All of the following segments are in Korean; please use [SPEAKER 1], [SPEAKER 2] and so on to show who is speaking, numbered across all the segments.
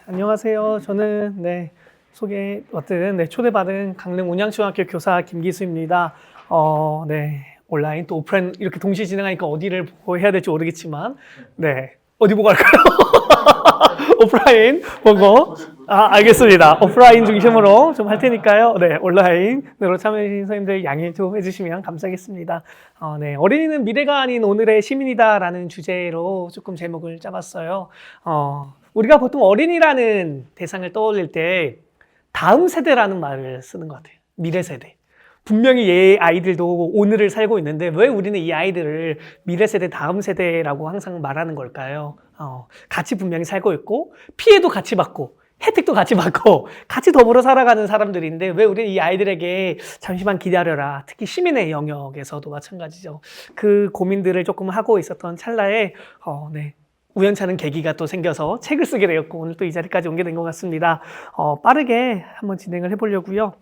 [SPEAKER 1] 안녕하세요. 저는 초대받은 강릉 운양초등학교 교사 김기수입니다. 온라인 또 오프라인 이렇게 동시에 진행하니까 어디를 보고 해야 될지 모르겠지만, 어디 보고 할까요? 오프라인 보고. 알겠습니다. 오프라인 중심으로 좀 할 테니까요. 온라인으로 참여해주신 선생님들 양해 좀 해주시면 감사하겠습니다. 어린이는 미래가 아닌 오늘의 시민이다라는 주제로 조금 제목을 짜봤어요. 우리가 보통 어린이라는 대상을 떠올릴 때 다음 세대라는 말을 쓰는 것 같아요. 미래 세대. 분명히 얘 아이들도 오늘을 살고 있는데 왜 우리는 이 아이들을 미래 세대, 다음 세대라고 항상 말하는 걸까요? 같이 분명히 살고 있고 피해도 같이 받고 혜택도 같이 받고 같이 더불어 살아가는 사람들인데 왜 우리는 이 아이들에게 잠시만 기다려라. 특히 시민의 영역에서도 마찬가지죠. 그 고민들을 조금 하고 있었던 찰나에 우연찮은 계기가 또 생겨서 책을 쓰게 되었고 오늘 또 이 자리까지 오게 된 것 같습니다. 빠르게 한번 진행을 해보려고요.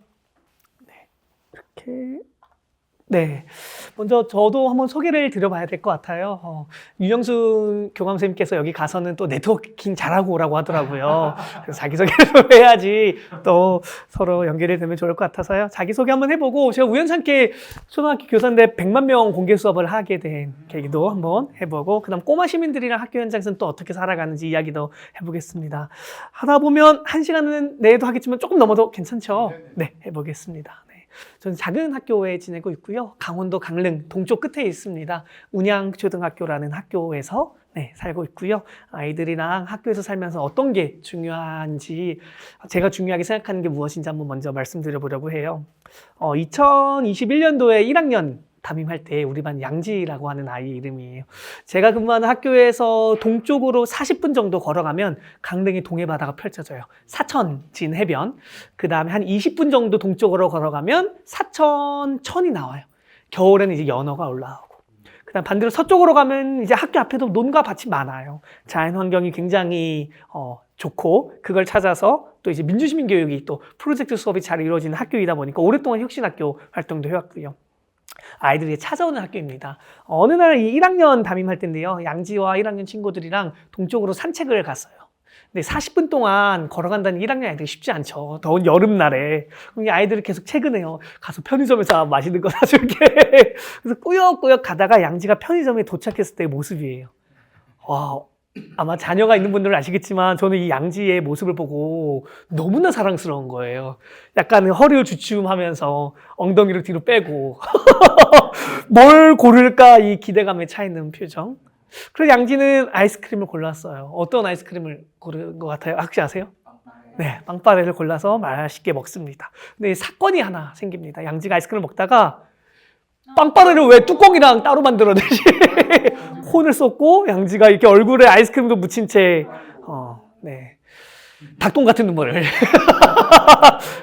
[SPEAKER 1] 먼저 저도 한번 소개를 드려봐야 될 것 같아요. 유영순 교감 선생님께서 여기 가서는 또 네트워킹 잘하고 오라고 하더라고요. 그래서 자기소개를 좀 해야지 또 서로 연결이 되면 좋을 것 같아서요. 자기소개 한번 해보고 제가 우연찮게 초등학교 교사인데 100만 명 공개 수업을 하게 된 계기도 한번 해보고 그 다음 꼬마 시민들이랑 학교 현장에서는 또 어떻게 살아가는지 이야기도 해보겠습니다. 하다 보면 1시간은 내에도 하겠지만 조금 넘어도 괜찮죠? 해보겠습니다. 저는 작은 학교에 지내고 있고요. 강원도 강릉 동쪽 끝에 있습니다. 운양초등학교라는 학교에서 살고 있고요. 아이들이랑 학교에서 살면서 어떤 게 중요한지 제가 중요하게 생각하는 게 무엇인지 한번 먼저 말씀드려보려고 해요. 2021년도에 1학년 담임할 때 우리 반 양지라고 하는 아이 이름이에요. 제가 근무하는 학교에서 동쪽으로 40분 정도 걸어가면 강릉의 동해바다가 펼쳐져요. 사천, 진해변. 그 다음에 한 20분 정도 동쪽으로 걸어가면 사천, 천이 나와요. 겨울에는 이제 연어가 올라오고. 그 다음 반대로 서쪽으로 가면 이제 학교 앞에도 논과 밭이 많아요. 자연 환경이 굉장히 좋고 그걸 찾아서 또 이제 민주시민 교육이 또 프로젝트 수업이 잘 이루어지는 학교이다 보니까 오랫동안 혁신학교 활동도 해왔고요. 아이들이 찾아오는 학교입니다. 어느 날 1학년 담임할 때인데요. 양지와 1학년 친구들이랑 동쪽으로 산책을 갔어요. 근데 40분 동안 걸어간다는 1학년 아이들이 쉽지 않죠. 더운 여름날에. 그럼 이 아이들이 계속 퇴근해요. 가서 편의점에서 맛있는 거 사줄게. 그래서 꾸역꾸역 가다가 양지가 편의점에 도착했을 때의 모습이에요. 아마 자녀가 있는 분들은 아시겠지만 저는 이 양지의 모습을 보고 너무나 사랑스러운 거예요. 약간 허리를 주춤하면서 엉덩이를 뒤로 빼고 뭘 고를까 이 기대감에 차 있는 표정. 그래서 양지는 아이스크림을 골랐어요. 어떤 아이스크림을 고른 것 같아요? 혹시 아세요? 빵빠레를 골라서 맛있게 먹습니다. 근데 사건이 하나 생깁니다. 양지가 아이스크림을 먹다가 빵빠레를 왜 뚜껑이랑 따로 만들어내지? 혼을 쏟고 양지가 이렇게 얼굴에 아이스크림도 묻힌 채 닭똥 같은 눈물을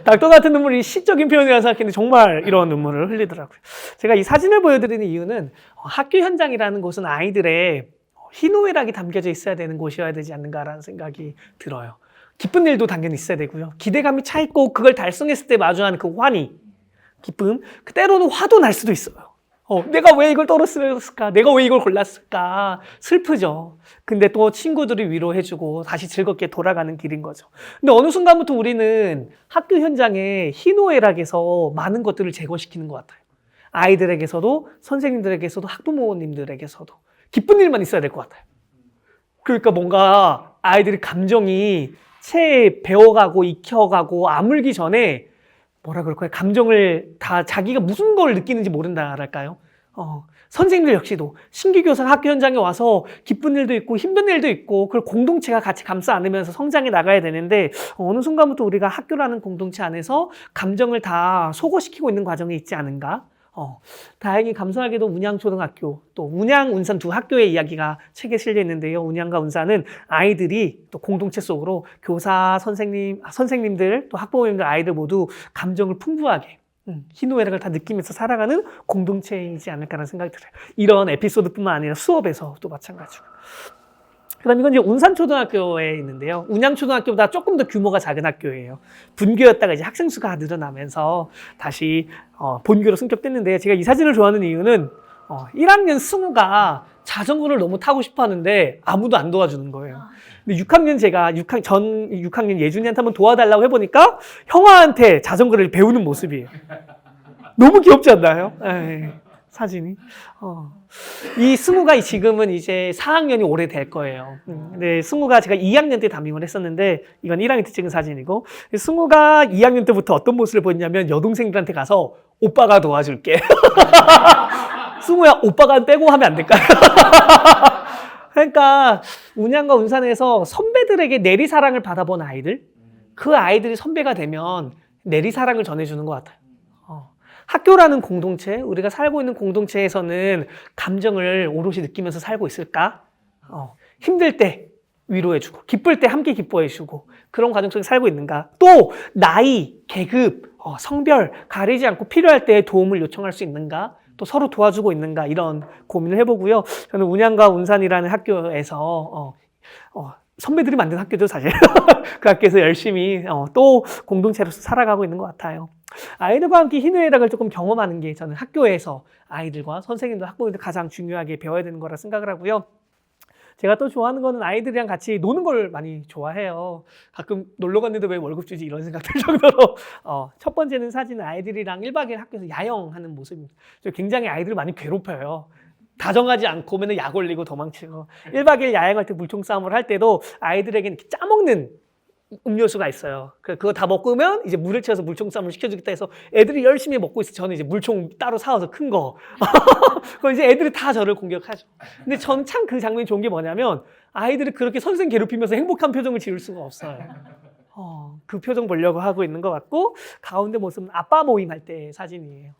[SPEAKER 1] 닭똥 같은 눈물이 시적인 표현이라고 생각했는데 정말 이런 눈물을 흘리더라고요. 제가 이 사진을 보여드리는 이유는 학교 현장이라는 곳은 아이들의 희노애락이 담겨져 있어야 되는 곳이어야 되지 않는가라는 생각이 들어요. 기쁜 일도 당연히 있어야 되고요. 기대감이 차 있고 그걸 달성했을 때 마주하는 그 환희, 기쁨, 때로는 화도 날 수도 있어요. 내가 왜 이걸 떨어뜨렸을까? 내가 왜 이걸 골랐을까? 슬프죠. 근데 또 친구들이 위로해주고 다시 즐겁게 돌아가는 길인 거죠. 근데 어느 순간부터 우리는 학교 현장에 희노애락에서 많은 것들을 제거시키는 것 같아요. 아이들에게서도 선생님들에게서도 학부모님들에게서도 기쁜 일만 있어야 될 것 같아요. 그러니까 뭔가 아이들이 감정이 채 배워가고 익혀가고 아물기 전에 뭐라 그럴까요? 감정을 다 자기가 무슨 걸 느끼는지 모른다랄까요? 선생님들 역시도 신규 교사가 학교 현장에 와서 기쁜 일도 있고 힘든 일도 있고 그걸 공동체가 같이 감싸 안으면서 성장해 나가야 되는데 어느 순간부터 우리가 학교라는 공동체 안에서 감정을 다 소거시키고 있는 과정이 있지 않은가? 다행히 감사하게도 운양초등학교 또 운양, 운산 두 학교의 이야기가 책에 실려 있는데요. 운양과 운산은 아이들이 또 공동체 속으로 교사, 선생님들 또 학부모님들 아이들 모두 감정을 풍부하게 희노애락을 다 느끼면서 살아가는 공동체이지 않을까라는 생각이 들어요. 이런 에피소드뿐만 아니라 수업에서도 마찬가지고. 그다음 이건 이제 운산초등학교에 있는데요. 운양초등학교보다 조금 더 규모가 작은 학교예요. 분교였다가 이제 학생 수가 늘어나면서 다시 본교로 승격됐는데 제가 이 사진을 좋아하는 이유는 1학년 승우가 자전거를 너무 타고 싶어 하는데 아무도 안 도와주는 거예요. 근데 6학년 제가 전 6학년 예준이한테 한번 도와달라고 해보니까 형아한테 자전거를 배우는 모습이에요. 너무 귀엽지 않나요? 에이, 사진이. 이 승우가 지금은 이제 4학년이 올해 될 거예요. 근데 승우가 제가 2학년 때 담임을 했었는데 이건 1학년 때 찍은 사진이고, 승우가 2학년 때부터 어떤 모습을 보였냐면 여동생들한테 가서 오빠가 도와줄게. 승우야, 오빠가 빼고 하면 안 될까요? 그러니까 운양과 운산에서 선배들에게 내리사랑을 받아본 아이들, 그 아이들이 선배가 되면 내리사랑을 전해주는 것 같아요. 학교라는 공동체, 우리가 살고 있는 공동체에서는 감정을 오롯이 느끼면서 살고 있을까? 힘들 때 위로해주고, 기쁠 때 함께 기뻐해주고, 그런 과정 속에 살고 있는가? 또 나이, 계급, 성별 가리지 않고 필요할 때 도움을 요청할 수 있는가? 또 서로 도와주고 있는가? 이런 고민을 해보고요. 저는 운양과 운산이라는 학교에서 선배들이 만든 학교죠, 사실. 그 학교에서 열심히 또 공동체로서 살아가고 있는 것 같아요. 아이들과 함께 희노애락을 조금 경험하는 게 저는 학교에서 아이들과 선생님들, 학부모님들 가장 중요하게 배워야 되는 거라 생각을 하고요. 제가 또 좋아하는 거는 아이들이랑 같이 노는 걸 많이 좋아해요. 가끔 놀러 갔는데 왜 월급 주지 이런 생각 들 정도로. 첫 번째는 사진은 아이들이랑 1박 2일 학교에서 야영하는 모습입니다. 저 굉장히 아이들을 많이 괴롭혀요. 다정하지 않고 맨날 약 올리고 도망치고. 1박 2일 야영할 때 물총 싸움을 할 때도 아이들에게는 이렇게 짜먹는 음료수가 있어요. 그거 다 먹고 오면 이제 물을 채워서 물총 싸움을 시켜주겠다 해서 애들이 열심히 먹고 있어요. 저는 이제 물총 따로 사와서 큰 거. 그럼 이제 애들이 다 저를 공격하죠. 근데 저는 참 그 장면이 좋은 게 뭐냐면 아이들이 그렇게 선생 괴롭히면서 행복한 표정을 지을 수가 없어요. 그 표정 보려고 하고 있는 것 같고, 가운데 모습은 아빠 모임 할 때 사진이에요.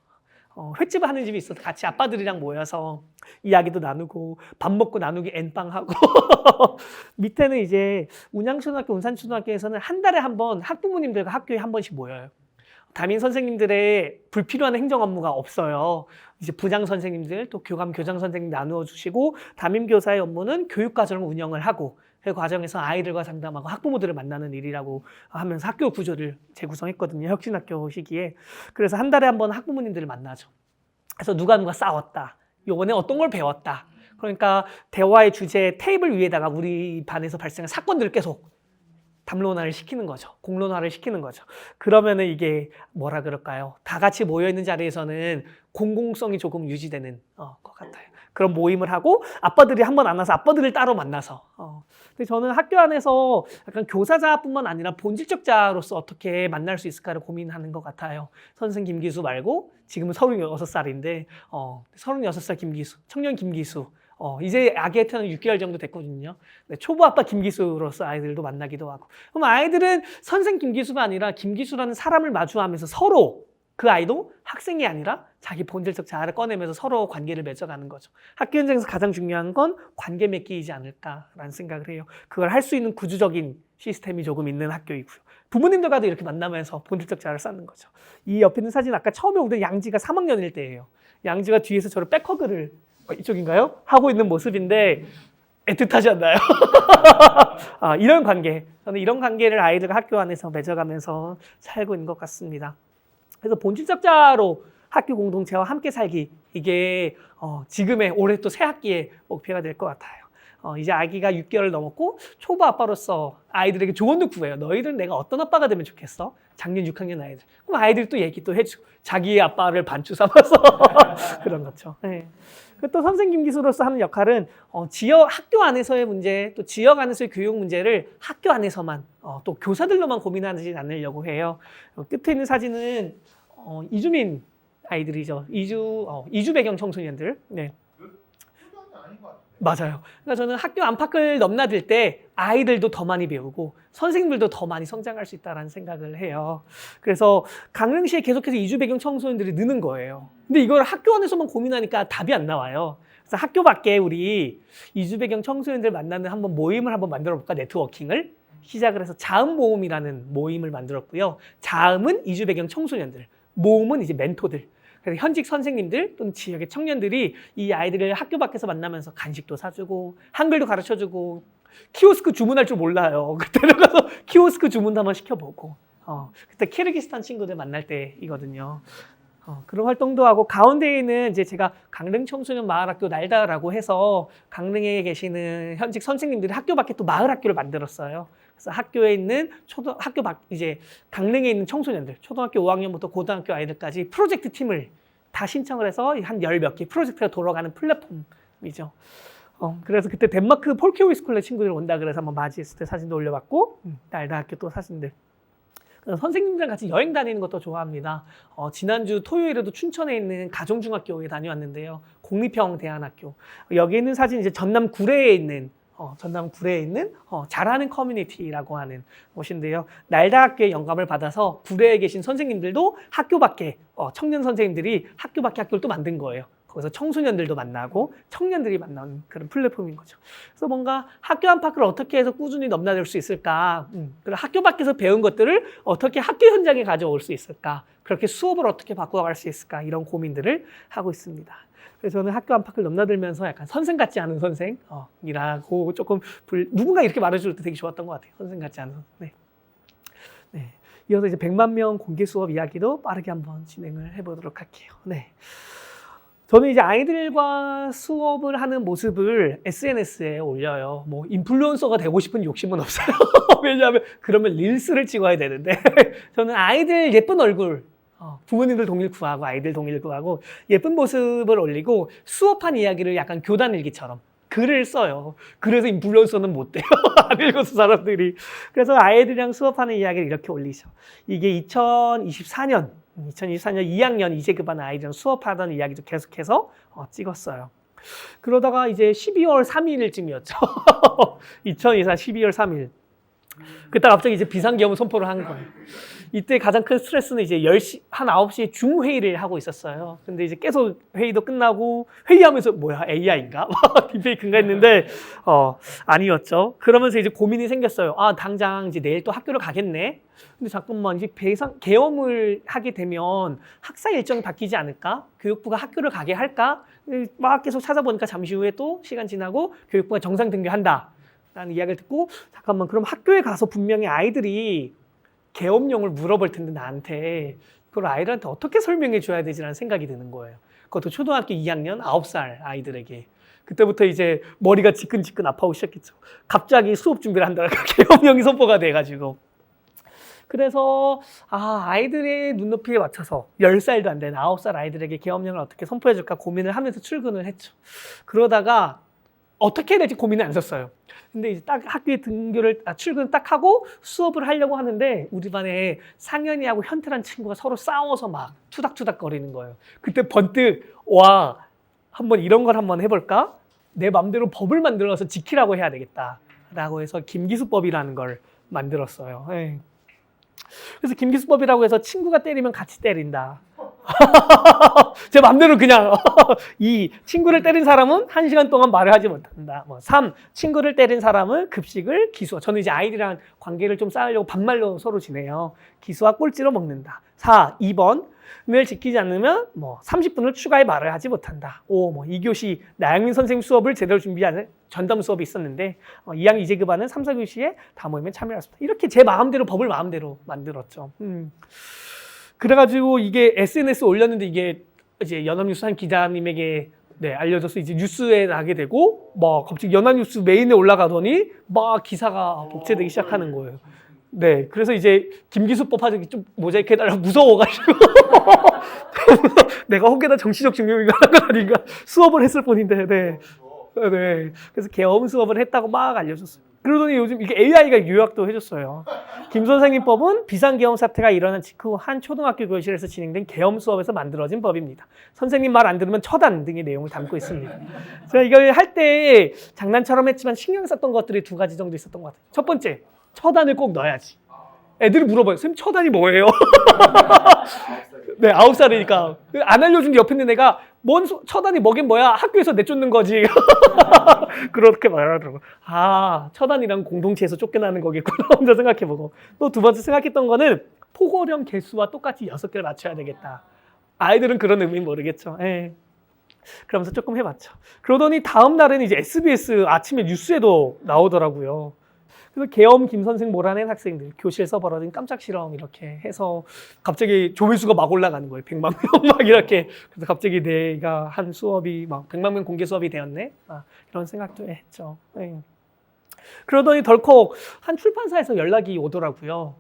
[SPEAKER 1] 횟집을 하는 집이 있어서 같이 아빠들이랑 모여서 이야기도 나누고 밥 먹고 나누기 엠빵하고 밑에는 이제 운양초등학교, 운산초등학교에서는 한 달에 한 번 학부모님들과 학교에 한 번씩 모여요. 담임 선생님들의 불필요한 행정 업무가 없어요. 이제 부장 선생님들 또 교감 교장 선생님 나누어 주시고, 담임 교사의 업무는 교육 과정을 운영을 하고 그 과정에서 아이들과 상담하고 학부모들을 만나는 일이라고 하면서 학교 구조를 재구성했거든요. 혁신학교 시기에. 그래서 한 달에 한 번 학부모님들을 만나죠. 그래서 누가 싸웠다, 요번에 어떤 걸 배웠다, 그러니까 대화의 주제 테이블 위에다가 우리 반에서 발생한 사건들을 계속 담론화를 시키는 거죠. 공론화를 시키는 거죠. 그러면은 이게 뭐라 그럴까요? 다 같이 모여있는 자리에서는 공공성이 조금 유지되는 것 같아요. 그런 모임을 하고 아빠들이 한 번 안 와서 아빠들을 따로 만나서. 근데 저는 학교 안에서 약간 교사자뿐만 아니라 본질적 자로서 어떻게 만날 수 있을까를 고민하는 것 같아요. 선생 김기수 말고 지금은 36살인데 36살 김기수, 청년 김기수. 이제 아기가 태어난 6개월 정도 됐거든요. 네, 초보 아빠 김기수로서 아이들도 만나기도 하고. 그럼 아이들은 선생 김기수가 아니라 김기수라는 사람을 마주하면서 서로, 그 아이도 학생이 아니라 자기 본질적 자아를 꺼내면서 서로 관계를 맺어가는 거죠. 학교 현장에서 가장 중요한 건 관계 맺기이지 않을까라는 생각을 해요. 그걸 할 수 있는 구조적인 시스템이 조금 있는 학교이고요. 부모님들과도 이렇게 만나면서 본질적 자아를 쌓는 거죠. 이 옆에 있는 사진 아까 처음에 오던 양지가 3학년일 때예요. 양지가 뒤에서 저를 백허그를 이쪽인가요? 하고 있는 모습인데 애틋하지 않나요? 이런 관계, 저는 이런 관계를 아이들과 학교 안에서 맺어가면서 살고 있는 것 같습니다. 그래서 본질적 자아로 학교 공동체와 함께 살기, 이게 지금의 올해 또 새 학기의 목표가 될 것 같아요. 이제 아기가 6개월 넘었고 초보 아빠로서 아이들에게 조언도 구해요. 너희들은 내가 어떤 아빠가 되면 좋겠어? 작년 6학년 아이들. 그럼 아이들이 또 얘기 또 해주고 자기의 아빠를 반주 삼아서 그런 거죠. 네. 또 선생 김기수로서 하는 역할은 지역 학교 안에서의 문제, 또 지역 안에서의 교육 문제를 학교 안에서만 또 교사들로만 고민하지 않으려고 해요. 끝에 있는 사진은 이주민 아이들이죠. 이주 배경 청소년들. 네. 맞아요. 그러니까 저는 학교 안팎을 넘나들 때 아이들도 더 많이 배우고 선생님들도 더 많이 성장할 수 있다는 생각을 해요. 그래서 강릉시에 계속해서 이주 배경 청소년들이 느는 거예요. 근데 이걸 학교 안에서만 고민하니까 답이 안 나와요. 그래서 학교 밖에 우리 이주 배경 청소년들 만나는 한번 모임을 한번 만들어 볼까, 네트워킹을 시작을 해서 자음 모음이라는 모임을 만들었고요. 자음은 이주 배경 청소년들, 모음은 이제 멘토들. 그래서 현직 선생님들 또는 지역의 청년들이 이 아이들을 학교 밖에서 만나면서 간식도 사주고 한글도 가르쳐주고, 키오스크 주문할 줄 몰라요. 그때 가서 키오스크 주문도 한번 시켜보고, 그때 키르기스탄 친구들 만날 때이거든요. 그런 활동도 하고 가운데에는 이제 제가 강릉 청소년 마을학교 날다라고 해서 강릉에 계시는 현직 선생님들이 학교 밖에 또 마을학교를 만들었어요. 그래서 학교에 있는 학교 밖 이제 강릉에 있는 청소년들 초등학교 5학년부터 고등학교 아이들까지 프로젝트 팀을 다 신청을 해서 한 열 몇 개 프로젝트가 돌아가는 플랫폼이죠. 그래서 그때 덴마크 폴케오이 스쿨의 친구들 온다 그래서 한번 맞이했을 때 사진도 올려봤고 날다 학교 또 사진들. 선생님들이랑 같이 여행 다니는 것도 좋아합니다. 지난주 토요일에도 춘천에 있는 가정중학교에 다녀왔는데요. 공립형 대안학교. 여기 있는 사진 이제 전남 구례에 있는 잘하는 커뮤니티라고 하는 곳인데요. 날다 학교의 영감을 받아서 구례에 계신 선생님들도 학교 밖에 청년 선생님들이 학교 밖에 학교를 또 만든 거예요. 거기서 청소년들도 만나고 청년들이 만나는 그런 플랫폼인 거죠. 그래서 뭔가 학교 안팎을 어떻게 해서 꾸준히 넘나들 수 있을까? 그리고 학교 밖에서 배운 것들을 어떻게 학교 현장에 가져올 수 있을까? 그렇게 수업을 어떻게 바꿔갈 수 있을까? 이런 고민들을 하고 있습니다. 그래서 저는 학교 안팎을 넘나들면서 약간 선생 같지 않은 선생이라고 조금 누군가 이렇게 말해줄 때 되게 좋았던 것 같아요. 선생 같지 않은 선생. 네. 이어서 이제 100만 명 공개 수업 이야기도 빠르게 한번 진행을 해보도록 할게요. 네. 저는 이제 아이들과 수업을 하는 모습을 SNS에 올려요. 뭐 인플루언서가 되고 싶은 욕심은 없어요. 왜냐하면 그러면 릴스를 찍어야 되는데 저는 아이들 예쁜 얼굴, 부모님들 동일 구하고 아이들 동일 구하고 예쁜 모습을 올리고 수업한 이야기를 약간 교단 일기처럼 글을 써요. 그래서 인플루언서는 못 돼요. 안 읽어서 사람들이. 그래서 아이들이랑 수업하는 이야기를 이렇게 올리죠. 이게 2024년 2학년 이제급반 아이들이랑 수업하던 이야기도 계속해서 찍었어요. 그러다가 이제 12월 3일쯤이었죠. 2024 12월 3일. 그때 갑자기 이제 비상계엄 선포를 한 거예요. 이때 가장 큰 스트레스는 이제 10시, 한 9시에 중회의를 하고 있었어요. 근데 이제 계속 회의도 끝나고 회의하면서 뭐야, AI인가? 딥페이크인가 했는데, 아니었죠. 그러면서 이제 고민이 생겼어요. 아, 당장 이제 내일 또 학교를 가겠네? 근데 잠깐만, 이제 계엄을 하게 되면 학사 일정이 바뀌지 않을까? 교육부가 학교를 가게 할까? 막 계속 찾아보니까 잠시 후에 또 시간 지나고 교육부가 정상 등교한다. 라는 이야기를 듣고, 잠깐만, 그럼 학교에 가서 분명히 아이들이 계엄령을 물어볼 텐데 나한테 그걸 아이들한테 어떻게 설명해 줘야 되지라는 생각이 드는 거예요. 그것도 초등학교 2학년 9살 아이들에게. 그때부터 이제 머리가 지끈지끈 아파오기 시작했죠. 갑자기 수업 준비를 한다고 계엄령이 선포가 돼가지고. 그래서 아이들의 눈높이에 맞춰서 10살도 안 된 9살 아이들에게 계엄령을 어떻게 선포해 줄까 고민을 하면서 출근을 했죠. 그러다가 어떻게 해야 될지 고민을 안 썼어요. 근데 이제 딱 학교에 출근을 딱 하고 수업을 하려고 하는데 우리 반에 상현이하고 현태란 친구가 서로 싸워서 막 투닥투닥 거리는 거예요. 그때 번뜩 한번 이런 걸 한번 해볼까? 내 맘대로 법을 만들어서 지키라고 해야 되겠다. 라고 해서 김기수법이라는 걸 만들었어요. 네. 그래서 김기수법이라고 해서 친구가 때리면 같이 때린다. 제 맘대로 그냥 이 친구를 때린 사람은 1시간 동안 말을 하지 못한다. 3. 친구를 때린 사람은 급식을 기수와 저는 이제 아이들이랑 관계를 좀 쌓으려고 반말로 서로 지내요. 기수와 꼴찌로 먹는다. 4. 2번을 지키지 않으면 30분을 추가해 말을 하지 못한다. 5. 2교시 나영민 선생님 수업을 제대로 준비하는 전담 수업이 있었는데 2학년 이제급반은 3, 4교시에 다 모이면 참여했습니다. 이렇게 제 마음대로 법을 마음대로 만들었죠. 그래가지고 이게 SNS 올렸는데 이게 이제 연합뉴스 한 기자님에게 알려져서 이제 뉴스에 나게 되고 막 갑자기 연합뉴스 메인에 올라가더니 막 기사가 복제되기 시작하는 거예요. 네, 그래서 이제 김기수법 하기 좀 모자이크 해달라고 무서워가지고 내가 혹여나 정치적 증명인가 하는 건 아닌가 수업을 했을 뿐인데 네. 그래서 계엄 수업을 했다고 막 알려줬어요. 그러더니 요즘 이게 AI가 요약도 해줬어요. 김 선생님 법은 비상계엄 사태가 일어난 직후 한 초등학교 교실에서 진행된 계엄 수업에서 만들어진 법입니다. 선생님 말 안 들으면 처단 등의 내용을 담고 있습니다. 제가 이걸 할 때 장난처럼 했지만 신경 썼던 것들이 2가지 정도 있었던 것 같아요. 첫 번째, 처단을 꼭 넣어야지. 애들이 물어봐요. 선생님 처단이 뭐예요? 네, 9살이니까. 안 알려준 게 옆에 있는 애가 처단이 뭐긴 뭐야? 학교에서 내쫓는 거지. 그렇게 말하더라고요. 처단이란 공동체에서 쫓겨나는 거겠구나. 혼자 생각해보고. 또 2번째 생각했던 거는 포고령 개수와 똑같이 6개를 맞춰야 되겠다. 아이들은 그런 의미는 모르겠죠. 예. 그러면서 조금 해봤죠. 그러더니 다음 날에는 이제 SBS 아침에 뉴스에도 나오더라고요. 그래서 계엄 김 선생 몰아낸 학생들, 교실에서 벌어진 깜짝 실험 이렇게 해서 갑자기 조회수가 막 올라가는 거예요. 100만 명 막 이렇게. 그래서 갑자기 내가 한 수업이 막 100만 명 공개 수업이 되었네. 이런 생각도 했죠. 네. 그러더니 덜컥 한 출판사에서 연락이 오더라고요.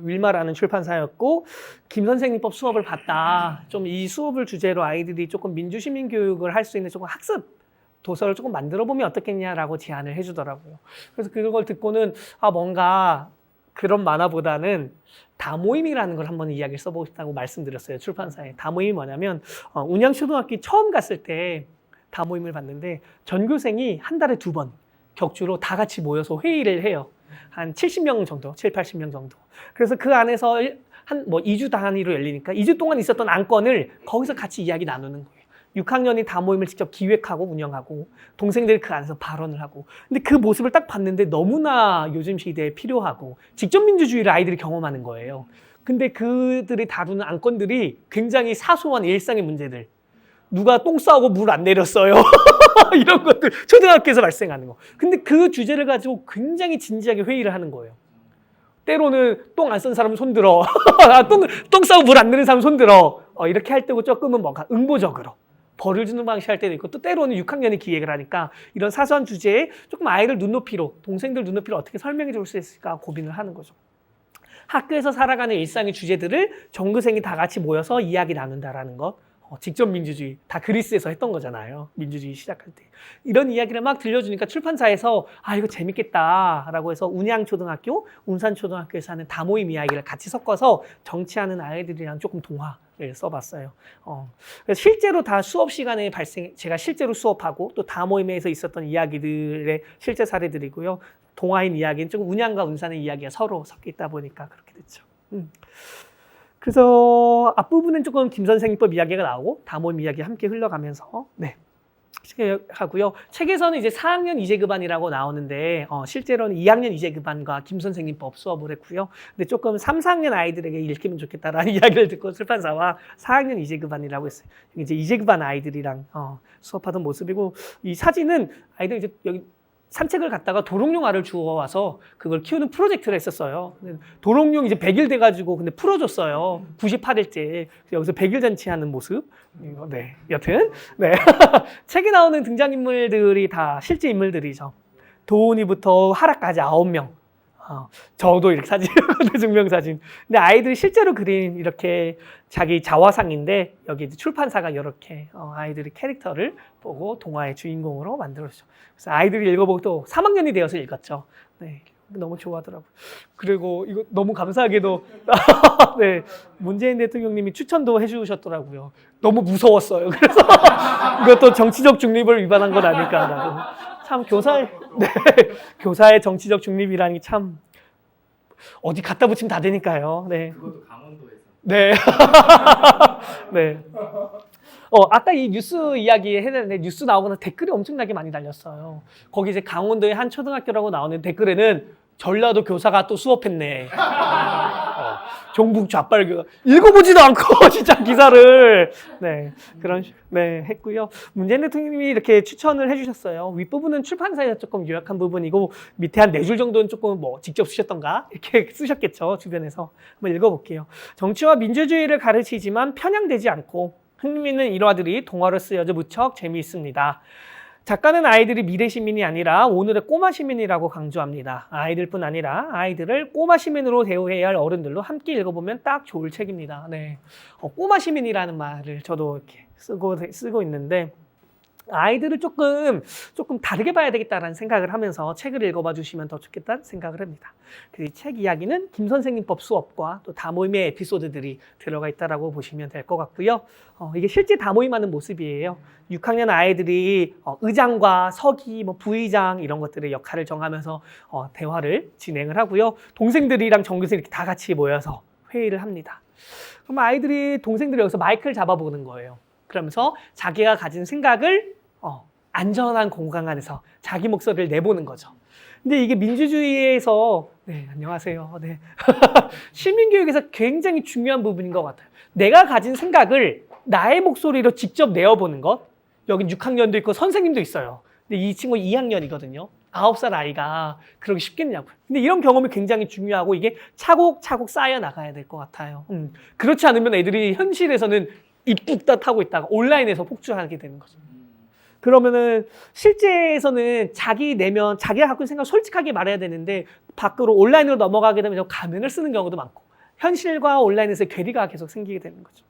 [SPEAKER 1] 윌마라는 출판사였고 김 선생님법 수업을 봤다. 좀 이 수업을 주제로 아이들이 조금 민주시민 교육을 할 수 있는 조금 학습 도서를 조금 만들어 보면 어떻겠냐라고 제안을 해주더라고요. 그래서 그걸 듣고는 뭔가 그런 만화보다는 다모임이라는 걸 한번 이야기를 써보고 싶다고 말씀드렸어요. 출판사에. 다모임이 뭐냐면 운양초등학교 처음 갔을 때 다모임을 봤는데 전교생이 한 달에 2번 격주로 다 같이 모여서 회의를 해요. 한 70명 정도, 7, 80명 정도. 그래서 그 안에서 한 2주 단위로 열리니까 2주 동안 있었던 안건을 거기서 같이 이야기 나누는 거예요. 6학년이 다모임을 직접 기획하고 운영하고 동생들이 그 안에서 발언을 하고. 근데 그 모습을 딱 봤는데 너무나 요즘 시대에 필요하고 직접 민주주의를 아이들이 경험하는 거예요. 근데 그들이 다루는 안건들이 굉장히 사소한 일상의 문제들. 누가 똥 싸고 물 안 내렸어요. 이런 것들 초등학교에서 발생하는 거. 근데 그 주제를 가지고 굉장히 진지하게 회의를 하는 거예요. 때로는 똥 안 싼 사람은 손들어. 똥 싸고 물 안 내는 사람은 손들어. 이렇게 할 때고 조금은 뭔가 응보적으로 벌을 주는 방식 할 때도 있고 또 때로는 6학년이 기획을 하니까 이런 사소한 주제에 조금 아이들 눈높이로 동생들 눈높이로 어떻게 설명해 줄 수 있을까 고민을 하는 거죠. 학교에서 살아가는 일상의 주제들을 전교생이 다 같이 모여서 이야기 나눈다라는 것. 직접 민주주의, 다 그리스에서 했던 거잖아요. 민주주의 시작할 때. 이런 이야기를 막 들려주니까 출판사에서 이거 재밌겠다라고 해서 운양초등학교, 운산초등학교에서 하는 다모임 이야기를 같이 섞어서 정치하는 아이들이랑 조금 동화를 써봤어요. 그래서 실제로 다 수업 시간에 제가 실제로 수업하고 또 다모임에서 있었던 이야기들의 실제 사례들이고요. 동화인 이야기는 조금 운양과 운산의 이야기가 서로 섞여 있다 보니까 그렇게 됐죠. 그래서 앞부분은 조금 김 선생님법 이야기가 나오고 다모임 이야기 함께 흘러가면서 하고요. 책에서는 이제 4학년 이제급반이라고 나오는데 실제로는 2학년 이제급반과 김 선생님법 수업을 했고요. 근데 조금 3, 4학년 아이들에게 읽히면 좋겠다라는 이야기를 듣고 출판사와 4학년 이제급반이라고 했어요. 이제 이제급반 아이들이랑 수업하던 모습이고 이 사진은 아이들 이제 여기 산책을 갔다가 도롱뇽 알을 주워와서 그걸 키우는 프로젝트를 했었어요. 도롱뇽 이제 100일 돼가지고 근데 풀어줬어요. 98일째. 여기서 100일 잔치하는 모습. 네. 여튼. 네. 책에 나오는 등장인물들이 다 실제 인물들이죠. 도훈이부터 하라까지 9명. 저도 이렇게 사진이거든요, 증명사진. 근데 아이들이 실제로 그린 이렇게 자기 자화상인데 여기 이제 출판사가 이렇게 아이들이 캐릭터를 보고 동화의 주인공으로 만들었죠. 그래서 아이들이 읽어보고 또 3학년이 되어서 읽었죠. 네, 너무 좋아하더라고요. 그리고 이거 너무 감사하게도 네, 문재인 대통령님이 추천도 해주셨더라고요. 너무 무서웠어요. 그래서 이것도 정치적 중립을 위반한 건 아닐까라고. 참 교사의 정치적 중립이라는 게 참 어디 갖다 붙이면 다 되니까요. 네.
[SPEAKER 2] 그것도 강원도에서.
[SPEAKER 1] 네. 네. 아까 이 뉴스 이야기 해냈는데 뉴스 나오고 나서 댓글이 엄청나게 많이 달렸어요. 거기 이제 강원도의 한 초등학교라고 나오는 댓글에는 전라도 교사가 또 수업했네. 종북 좌빨교 읽어보지도 않고 진짜 기사를 했고요. 문재인 대통령님이 이렇게 추천을 해주셨어요. 윗부분은 출판사에서 조금 요약한 부분이고 밑에 한 4줄 정도는 조금 직접 쓰셨던가 이렇게 쓰셨겠죠. 주변에서 한번 읽어볼게요. 정치와 민주주의를 가르치지만 편향되지 않고 흥미있는 일화들이 동화로 쓰여져 무척 재미있습니다. 작가는 아이들이 미래 시민이 아니라 오늘의 꼬마 시민이라고 강조합니다. 아이들뿐 아니라 아이들을 꼬마 시민으로 대우해야 할 어른들로 함께 읽어보면 딱 좋을 책입니다. 네, 꼬마 시민이라는 말을 저도 이렇게 쓰고 있는데 아이들을 조금 다르게 봐야 되겠다라는 생각을 하면서 책을 읽어봐 주시면 더 좋겠다는 생각을 합니다. 그 책 이야기는 김 선생님법 수업과 또 다모임의 에피소드들이 들어가 있다라고 보시면 될 것 같고요. 이게 실제 다모임하는 모습이에요. 6학년 아이들이 의장과 서기, 부의장 이런 것들의 역할을 정하면서 대화를 진행을 하고요. 동생들이랑 전교생 이렇게 다 같이 모여서 회의를 합니다. 그럼 동생들이 여기서 마이크를 잡아보는 거예요. 그러면서 자기가 가진 생각을 안전한 공간 안에서 자기 목소리를 내보는 거죠. 근데 이게 민주주의에서 안녕하세요. 시민교육에서 굉장히 중요한 부분인 것 같아요. 내가 가진 생각을 나의 목소리로 직접 내어보는 것. 여긴 6학년도 있고 선생님도 있어요. 근데 이 친구 2학년이거든요. 9살 아이가 그러기 쉽겠냐고요. 근데 이런 경험이 굉장히 중요하고 이게 차곡차곡 쌓여 나가야 될 것 같아요. 그렇지 않으면 애들이 현실에서는 입북다 타고 있다가 온라인에서 폭주하게 되는 거죠. 그러면은 실제에서는 자기 내면, 자기가 갖고 있는 생각 솔직하게 말해야 되는데 밖으로 온라인으로 넘어가게 되면 가면을 쓰는 경우도 많고 현실과 온라인에서 괴리가 계속 생기게 되는 거죠.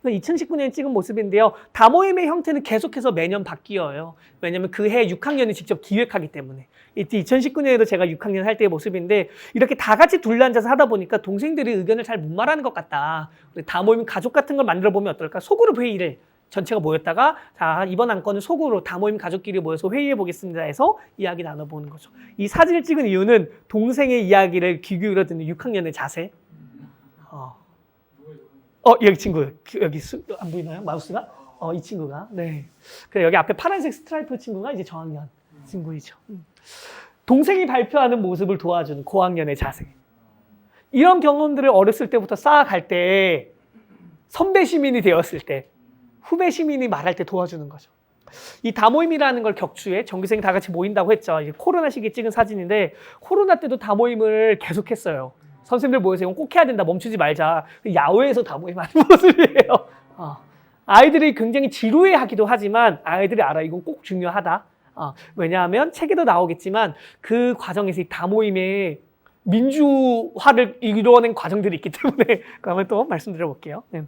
[SPEAKER 1] 2019년에 찍은 모습인데요. 다모임의 형태는 계속해서 매년 바뀌어요. 왜냐면 그 해 6학년이 직접 기획하기 때문에. 이때 2019년에도 제가 6학년 할 때의 모습인데 이렇게 다 같이 둘러앉아서 하다 보니까 동생들이 의견을 잘 못 말하는 것 같다. 우리 다모임 가족 같은 걸 만들어 보면 어떨까? 소그룹 회의를 전체가 모였다가 자 이번 안건은 속으로 다모임 가족끼리 모여서 회의해 보겠습니다 해서 이야기 나눠보는 거죠. 이 사진을 찍은 이유는 동생의 이야기를 귀 기울여 듣는 6학년의 자세. 여기 친구 여기 안 보이나요? 마우스가? 이 친구가 네. 그래 여기 앞에 파란색 스트라이프 친구가 이제 저학년 친구이죠. 동생이 발표하는 모습을 도와주는 고학년의 자세. 이런 경험들을 어렸을 때부터 쌓아갈 때 선배 시민이 되었을 때 후배 시민이 말할 때 도와주는 거죠. 이 다모임이라는 걸 격추해 전교생이 다 같이 모인다고 했죠. 이제 코로나 시기에 찍은 사진인데 코로나 때도 다모임을 계속했어요. 선생님들 모여서 이건 꼭 해야 된다. 멈추지 말자. 야외에서 다모임하는 모습이에요. 아이들이 굉장히 지루해하기도 하지만 아이들이 알아. 이건 꼭 중요하다. 왜냐하면 책에도 나오겠지만 그 과정에서 이 다모임의 민주화를 이루어낸 과정들이 있기 때문에 그러면 또 말씀드려볼게요. 네.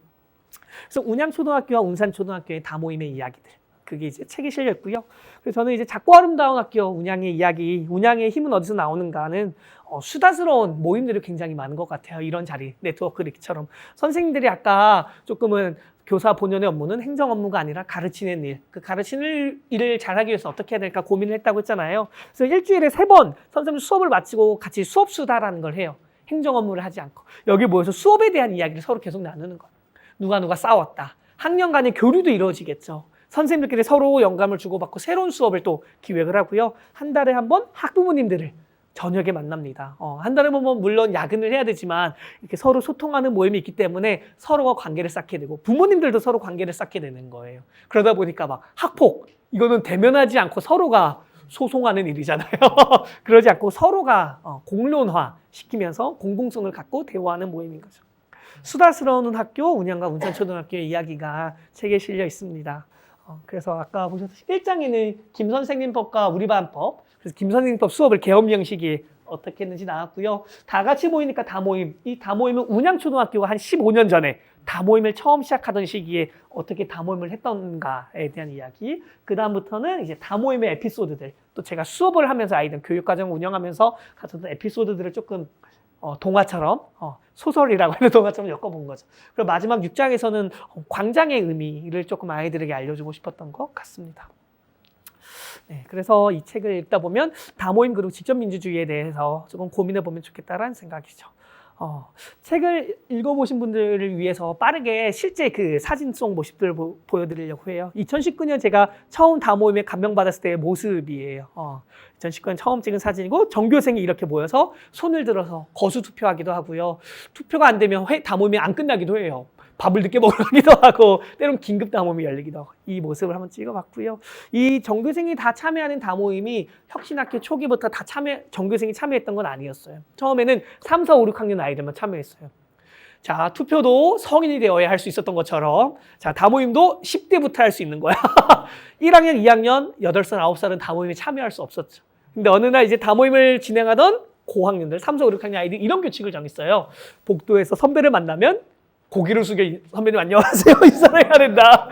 [SPEAKER 1] 그래서 운양초등학교와 운산초등학교의 다모임의 이야기들. 그게 이제 책에 실렸고요. 그래서 저는 이제 작고 아름다운 학교 운양의 이야기, 운양의 힘은 어디서 나오는가는 수다스러운 모임들이 굉장히 많은 것 같아요. 이런 자리, 네트워크 리처럼. 선생님들이 아까 조금은 교사 본연의 업무는 행정 업무가 아니라 가르치는 일, 그 가르치는 일을 잘하기 위해서 어떻게 해야 될까 고민을 했다고 했잖아요. 그래서 일주일에 3번 선생님 수업을 마치고 같이 수업 수다라는 걸 해요. 행정 업무를 하지 않고. 여기 모여서 수업에 대한 이야기를 서로 계속 나누는 거예요. 누가 싸웠다. 학년 간의 교류도 이루어지겠죠. 선생님들끼리 서로 영감을 주고받고 새로운 수업을 또 기획을 하고요. 한 달에 한 번 학부모님들을 저녁에 만납니다. 한 달에 한 번 물론 야근을 해야 되지만 이렇게 서로 소통하는 모임이 있기 때문에 서로가 관계를 쌓게 되고 부모님들도 서로 관계를 쌓게 되는 거예요. 그러다 보니까 막 학폭 이거는 대면하지 않고 서로가 소송하는 일이잖아요. 그러지 않고 서로가 공론화 시키면서 공공성을 갖고 대화하는 모임인 거죠. 수다스러운 학교 운양과 운산초등학교의 이야기가 책에 실려 있습니다. 그래서 아까 보셨듯이 1장에는 김선생님법과 우리반법, 그래서 김선생님법 수업을 계엄 형식이 어떻게 했는지 나왔고요. 다 같이 모이니까 다모임, 이 다모임은 운양초등학교가 한 15년 전에 다모임을 처음 시작하던 시기에 어떻게 다모임을 했던가에 대한 이야기. 그 다음부터는 이제 다모임의 에피소드들, 또 제가 수업을 하면서 아이들 교육과정을 운영하면서 가졌던 에피소드들을 조금 동화처럼 소설이라고 하는 동화처럼 엮어본 거죠. 그리고 마지막 6장에서는 광장의 의미를 조금 아이들에게 알려주고 싶었던 것 같습니다. 네, 그래서 이 책을 읽다 보면 다모임 그리고 직접민주주의에 대해서 조금 고민해보면 좋겠다라는 생각이죠. 책을 읽어보신 분들을 위해서 빠르게 실제 그 사진 속 모습들을 보여드리려고 해요. 2019년 제가 처음 다모임에 감명받았을 때의 모습이에요. 2019년 처음 찍은 사진이고 전교생이 이렇게 모여서 손을 들어서 거수 투표하기도 하고요. 투표가 안 되면 다모임이 안 끝나기도 해요. 밥을 늦게 먹으러 가기도 하고 때로는 긴급 다모임이 열리기도 하고 이 모습을 한번 찍어봤고요. 이 전교생이 다 참여하는 다모임이 혁신학교 초기부터 다 전교생이 참여했던 건 아니었어요. 처음에는 3, 4, 5, 6학년 아이들만 참여했어요. 자, 투표도 성인이 되어야 할 수 있었던 것처럼 자, 다모임도 10대부터 할 수 있는 거야. 1학년, 2학년, 8살, 9살은 다모임에 참여할 수 없었죠. 근데 어느 날 이제 다모임을 진행하던 고학년들, 3, 4, 5, 6학년 아이들이 이런 규칙을 정했어요. 복도에서 선배를 만나면 고개를 숙여 선배님 안녕하세요 인사해야 된다.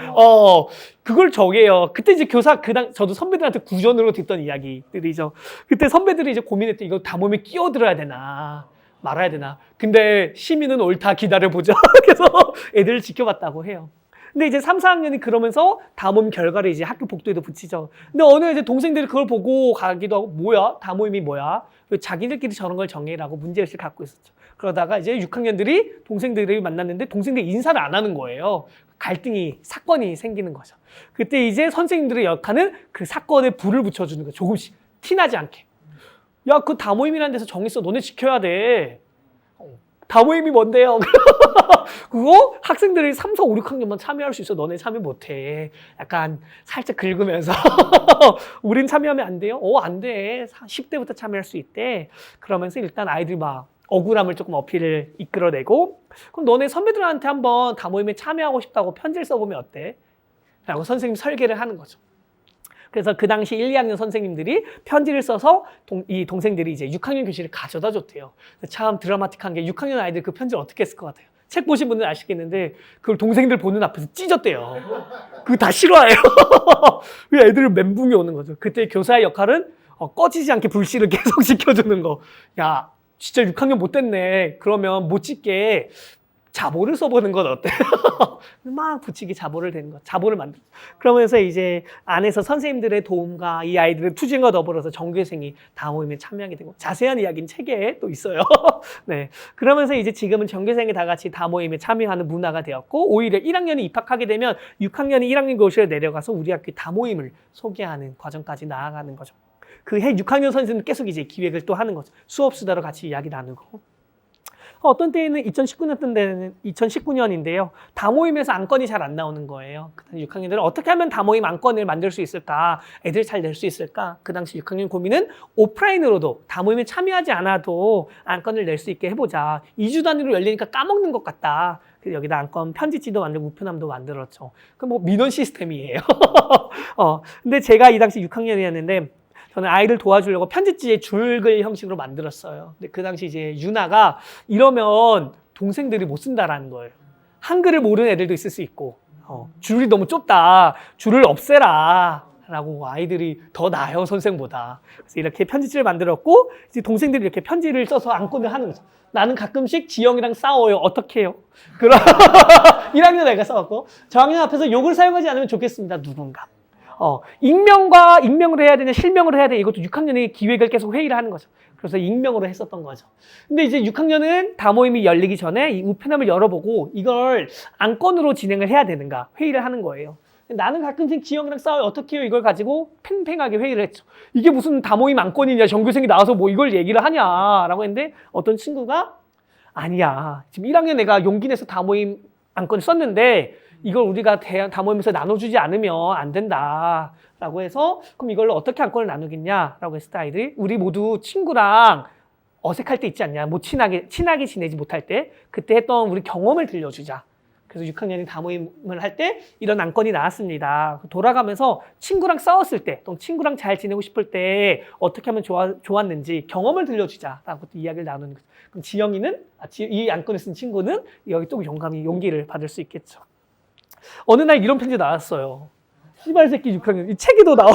[SPEAKER 1] 그걸 정해요. 그때 이제 교사 저도 선배들한테 구전으로 듣던 이야기들이죠. 그때 선배들이 이제 고민했대. 이거 다모임에 끼어들어야 되나 말아야 되나. 근데 시민은 옳다 기다려보자. 그래서 애들을 지켜봤다고 해요. 근데 이제 3, 4학년이 그러면서 다모임 결과를 이제 학교 복도에도 붙이죠. 근데 어느 이제 동생들이 그걸 보고 가기도 하고 뭐야? 다모임이 뭐야? 왜 자기들끼리 저런 걸 정해라고 문제의식을 갖고 있었죠. 그러다가 이제 6학년들이 동생들이 만났는데 동생들이 인사를 안 하는 거예요. 사건이 생기는 거죠. 그때 이제 선생님들의 역할은 그 사건에 불을 붙여주는 거예요. 조금씩 티나지 않게. 야, 그 다모임이라는 데서 정했어. 너네 지켜야 돼. 다모임이 뭔데요? 그거 학생들이 3, 4, 5, 6학년만 참여할 수 있어. 너네 참여 못해. 약간 살짝 긁으면서 우린 참여하면 안 돼요? 안 돼. 10대부터 참여할 수 있대. 그러면서 일단 아이들이 막 억울함을 조금 어필을 이끌어내고 그럼 너네 선배들한테 한번 다모임에 참여하고 싶다고 편지를 써보면 어때? 라고 선생님 설계를 하는 거죠. 그래서 그 당시 1, 2학년 선생님들이 편지를 써서 이 동생들이 이제 6학년 교실에 가져다 줬대요. 참 드라마틱한 게 6학년 아이들 그 편지를 어떻게 했을 것 같아요? 책 보신 분들은 아시겠는데 그걸 동생들 보는 앞에서 찢었대요. 그거 다 싫어해요. 애들은 멘붕이 오는 거죠. 그때 교사의 역할은 꺼지지 않게 불씨를 계속 지켜주는 거. 야, 진짜 6학년 못됐네. 그러면 못 찍게 자보를 써보는 건 어때? 막 붙이기 자보를 대는 거. 자보를 만들어. 그러면서 이제 안에서 선생님들의 도움과 이 아이들의 투쟁과 더불어서 전교생이 다모임에 참여하게 되고 자세한 이야기는 책에 또 있어요. 네. 그러면서 이제 지금은 전교생이 다 같이 다모임에 참여하는 문화가 되었고 오히려 1학년이 입학하게 되면 6학년이 1학년 교실에 내려가서 우리 학교 다모임을 소개하는 과정까지 나아가는 거죠. 그 해 6학년 선생님은 계속 이제 기획을 또 하는 거죠. 수업 수다로 같이 이야기 나누고. 어떤 때에는 2019년인데요. 다모임에서 안건이 잘 안 나오는 거예요. 그 당시 6학년들은 어떻게 하면 다모임 안건을 만들 수 있을까? 애들 잘 낼 수 있을까? 그 당시 6학년 고민은 오프라인으로도 다모임에 참여하지 않아도 안건을 낼 수 있게 해보자. 2주 단위로 열리니까 까먹는 것 같다. 그래서 여기다 안건 편지지도 만들고 우편함도 만들었죠. 그 뭐 민원 시스템이에요. 근데 제가 이 당시 6학년이었는데 저는 아이를 도와주려고 편지지에 줄글 형식으로 만들었어요. 근데 그 당시 이제 유나가 이러면 동생들이 못 쓴다라는 거예요. 한글을 모르는 애들도 있을 수 있고, 줄이 너무 좁다. 줄을 없애라. 라고 아이들이 더 나아요, 선생보다. 그래서 이렇게 편지지를 만들었고, 이제 동생들이 이렇게 편지를 써서 안건을 하는 거죠. 나는 가끔씩 지영이랑 싸워요. 어떻게 해요? 그럼 1학년 애가 싸웠고, 저학년 앞에서 욕을 사용하지 않으면 좋겠습니다. 누군가. 익명을 해야 되냐, 실명을 해야 되냐, 이것도 6학년이 기획을 계속 회의를 하는 거죠. 그래서 익명으로 했었던 거죠. 근데 이제 6학년은 다모임이 열리기 전에 이 우편함을 열어보고 이걸 안건으로 진행을 해야 되는가 회의를 하는 거예요. 나는 가끔씩 지영이랑 싸워요. 어떻게 해요? 이걸 가지고 팽팽하게 회의를 했죠. 이게 무슨 다모임 안건이냐, 전교생이 나와서 뭐 이걸 얘기를 하냐라고 했는데 어떤 친구가 아니야. 지금 1학년 애가 용기 내서 다모임 안건을 썼는데 이걸 우리가 다모임에서 나눠주지 않으면 안 된다라고 해서 그럼 이걸로 어떻게 안건을 나누겠냐라고 했을 때 아이들이 우리 모두 친구랑 어색할 때 있지 않냐, 뭐 친하게 지내지 못할 때 그때 했던 우리 경험을 들려주자. 그래서 6학년이 다모임을 할 때 이런 안건이 나왔습니다. 돌아가면서 친구랑 싸웠을 때, 또 친구랑 잘 지내고 싶을 때 어떻게 하면 좋았는지 경험을 들려주자라고 또 이야기를 나누는 거죠. 그럼 지영이는 이 안건을 쓴 친구는 여기 또 용기를 받을 수 있겠죠. 어느 날 이런 편지 나왔어요. 씨발 새끼 6학년. 이 책에도 나와.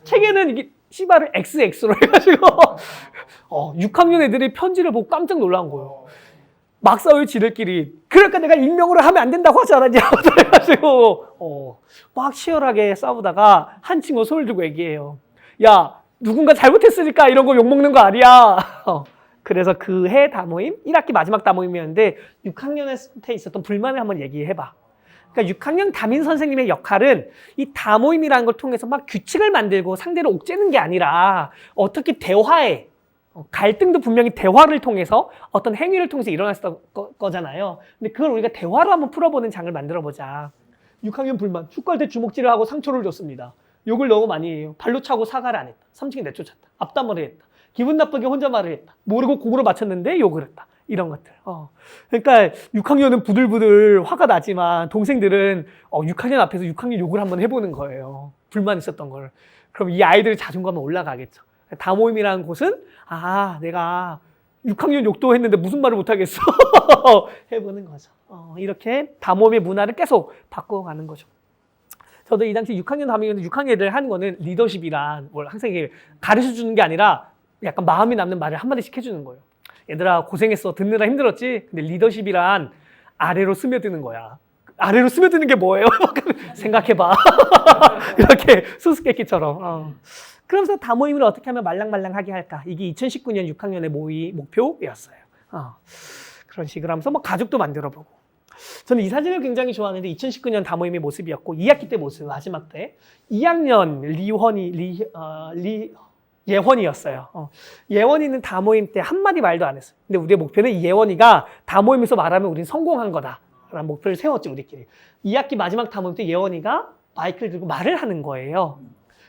[SPEAKER 1] 책에는 이게 씨발을 XX로 해가지고 6학년 애들이 편지를 보고 깜짝 놀란 거예요. 막 싸워요 지들끼리. 그러니까 내가 익명으로 하면 안 된다고 하지 않았냐. 그래가지고 막 치열하게 싸우다가 한 친구가 손을 들고 얘기해요. 야 누군가 잘못했으니까 이런 거 욕먹는 거 아니야. 그래서 그 해 다모임 1학기 마지막 다모임이었는데 6학년한테 있었던 불만을 한번 얘기해봐. 그러니까 6학년 담임 선생님의 역할은 이 다모임이라는 걸 통해서 막 규칙을 만들고 상대를 옥죄는 게 아니라 어떻게 대화에 갈등도 분명히 대화를 통해서 어떤 행위를 통해서 일어났을 거잖아요. 근데 그걸 우리가 대화로 한번 풀어보는 장을 만들어보자. 6학년 불만. 축구할 때 주먹질을 하고 상처를 줬습니다. 욕을 너무 많이 해요. 발로 차고 사과를 안 했다. 3층에 내쫓았다. 앞담화를 했다. 기분 나쁘게 혼자 말을 했다. 모르고 공으로 맞췄는데 욕을 했다. 이런 것들. 그러니까 6학년은 부들부들 화가 나지만 동생들은 6학년 앞에서 6학년 욕을 한번 해보는 거예요. 불만 있었던 걸. 그럼 이 아이들의 자존감은 올라가겠죠. 다모임이라는 곳은 내가 6학년 욕도 했는데 무슨 말을 못하겠어. 해보는 거죠. 이렇게 다모임의 문화를 계속 바꿔가는 거죠. 저도 이 당시 6학년 다모임에서 6학년 애들 하는 거는 리더십이란 뭘 항상 가르쳐 주는 게 아니라 약간 마음이 남는 말을 한마디씩 해주는 거예요. 얘들아 고생했어. 듣느라 힘들었지? 근데 리더십이란 아래로 스며드는 거야. 아래로 스며드는 게 뭐예요? 생각해봐. 이렇게 수수께끼처럼. 그러면서 다모임을 어떻게 하면 말랑말랑하게 할까? 이게 2019년 6학년의 목표였어요. 그런 식으로 하면서 뭐 가족도 만들어보고. 저는 이 사진을 굉장히 좋아하는데 2019년 다모임의 모습이었고 2학기 때 모습, 마지막 때. 2학년 리헌이 예원이였어요. 예원이는 다모임 때 한마디 말도 안 했어요. 근데 우리의 목표는 이 예원이가 다모임에서 말하면 우린 성공한 거다 라는 목표를 세웠죠, 우리끼리. 2학기 마지막 다모임 때 예원이가 마이크를 들고 말을 하는 거예요.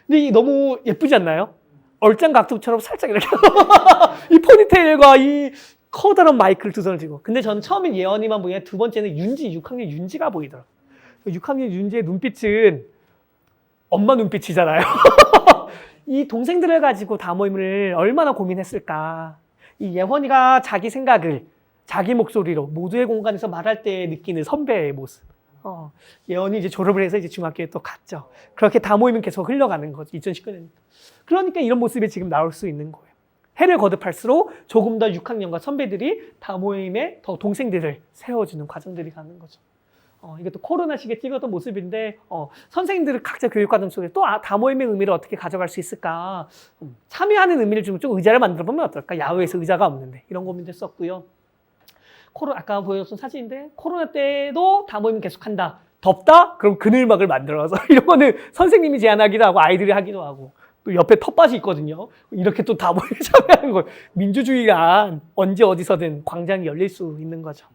[SPEAKER 1] 근데 이게 너무 예쁘지 않나요? 얼짱각두처럼 살짝 이렇게 이 포니테일과 이 커다란 마이크를 두 손을 쥐고. 근데 저는 처음엔 예원이만 보이는데 두 번째는 윤지, 6학년 윤지가 보이더라고요. 6학년 윤지의 눈빛은 엄마 눈빛이잖아요. 이 동생들을 가지고 다모임을 얼마나 고민했을까. 이 예원이가 자기 생각을 자기 목소리로 모두의 공간에서 말할 때 느끼는 선배의 모습. 예원이 이제 졸업을 해서 이제 중학교에 또 갔죠. 그렇게 다모임은 계속 흘러가는 거죠. 2019년. 그러니까 이런 모습이 지금 나올 수 있는 거예요. 해를 거듭할수록 조금 더 6학년과 선배들이 다모임에 더 동생들을 세워주는 과정들이 가는 거죠. 이것도 코로나 시기에 찍었던 모습인데, 선생님들은 각자 교육과정 속에 또 다모임의 의미를 어떻게 가져갈 수 있을까? 참여하는 의미를 주면 좀 의자를 만들어 보면 어떨까? 야외에서 의자가 없는데. 이런 고민도 했었고요. 아까 보여줬던 사진인데, 코로나 때도 다모임 계속한다. 덥다? 그럼 그늘막을 만들어서. 이런 거는 선생님이 제안하기도 하고, 아이들이 하기도 하고. 또 옆에 텃밭이 있거든요. 이렇게 또 다모임에 참여하는 거예요. 민주주의가 언제 어디서든 광장이 열릴 수 있는 거죠.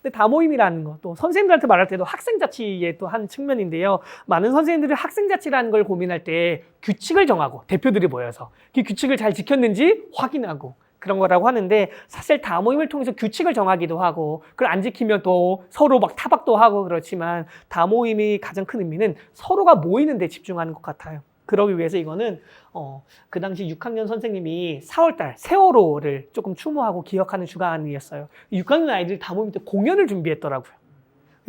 [SPEAKER 1] 근데 다모임이라는 거, 또 선생님들한테 말할 때도 학생자치의 또 한 측면인데요. 많은 선생님들이 학생자치라는 걸 고민할 때 규칙을 정하고 대표들이 모여서 그 규칙을 잘 지켰는지 확인하고 그런 거라고 하는데, 사실 다모임을 통해서 규칙을 정하기도 하고 그걸 안 지키면 또 서로 막 타박도 하고 그렇지만, 다모임이 가장 큰 의미는 서로가 모이는 데 집중하는 것 같아요. 그러기 위해서 이거는 그 당시 6학년 선생님이 4월달 세월호를 조금 추모하고 기억하는 주간이었어요. 6학년 아이들이 다모임 때 공연을 준비했더라고요.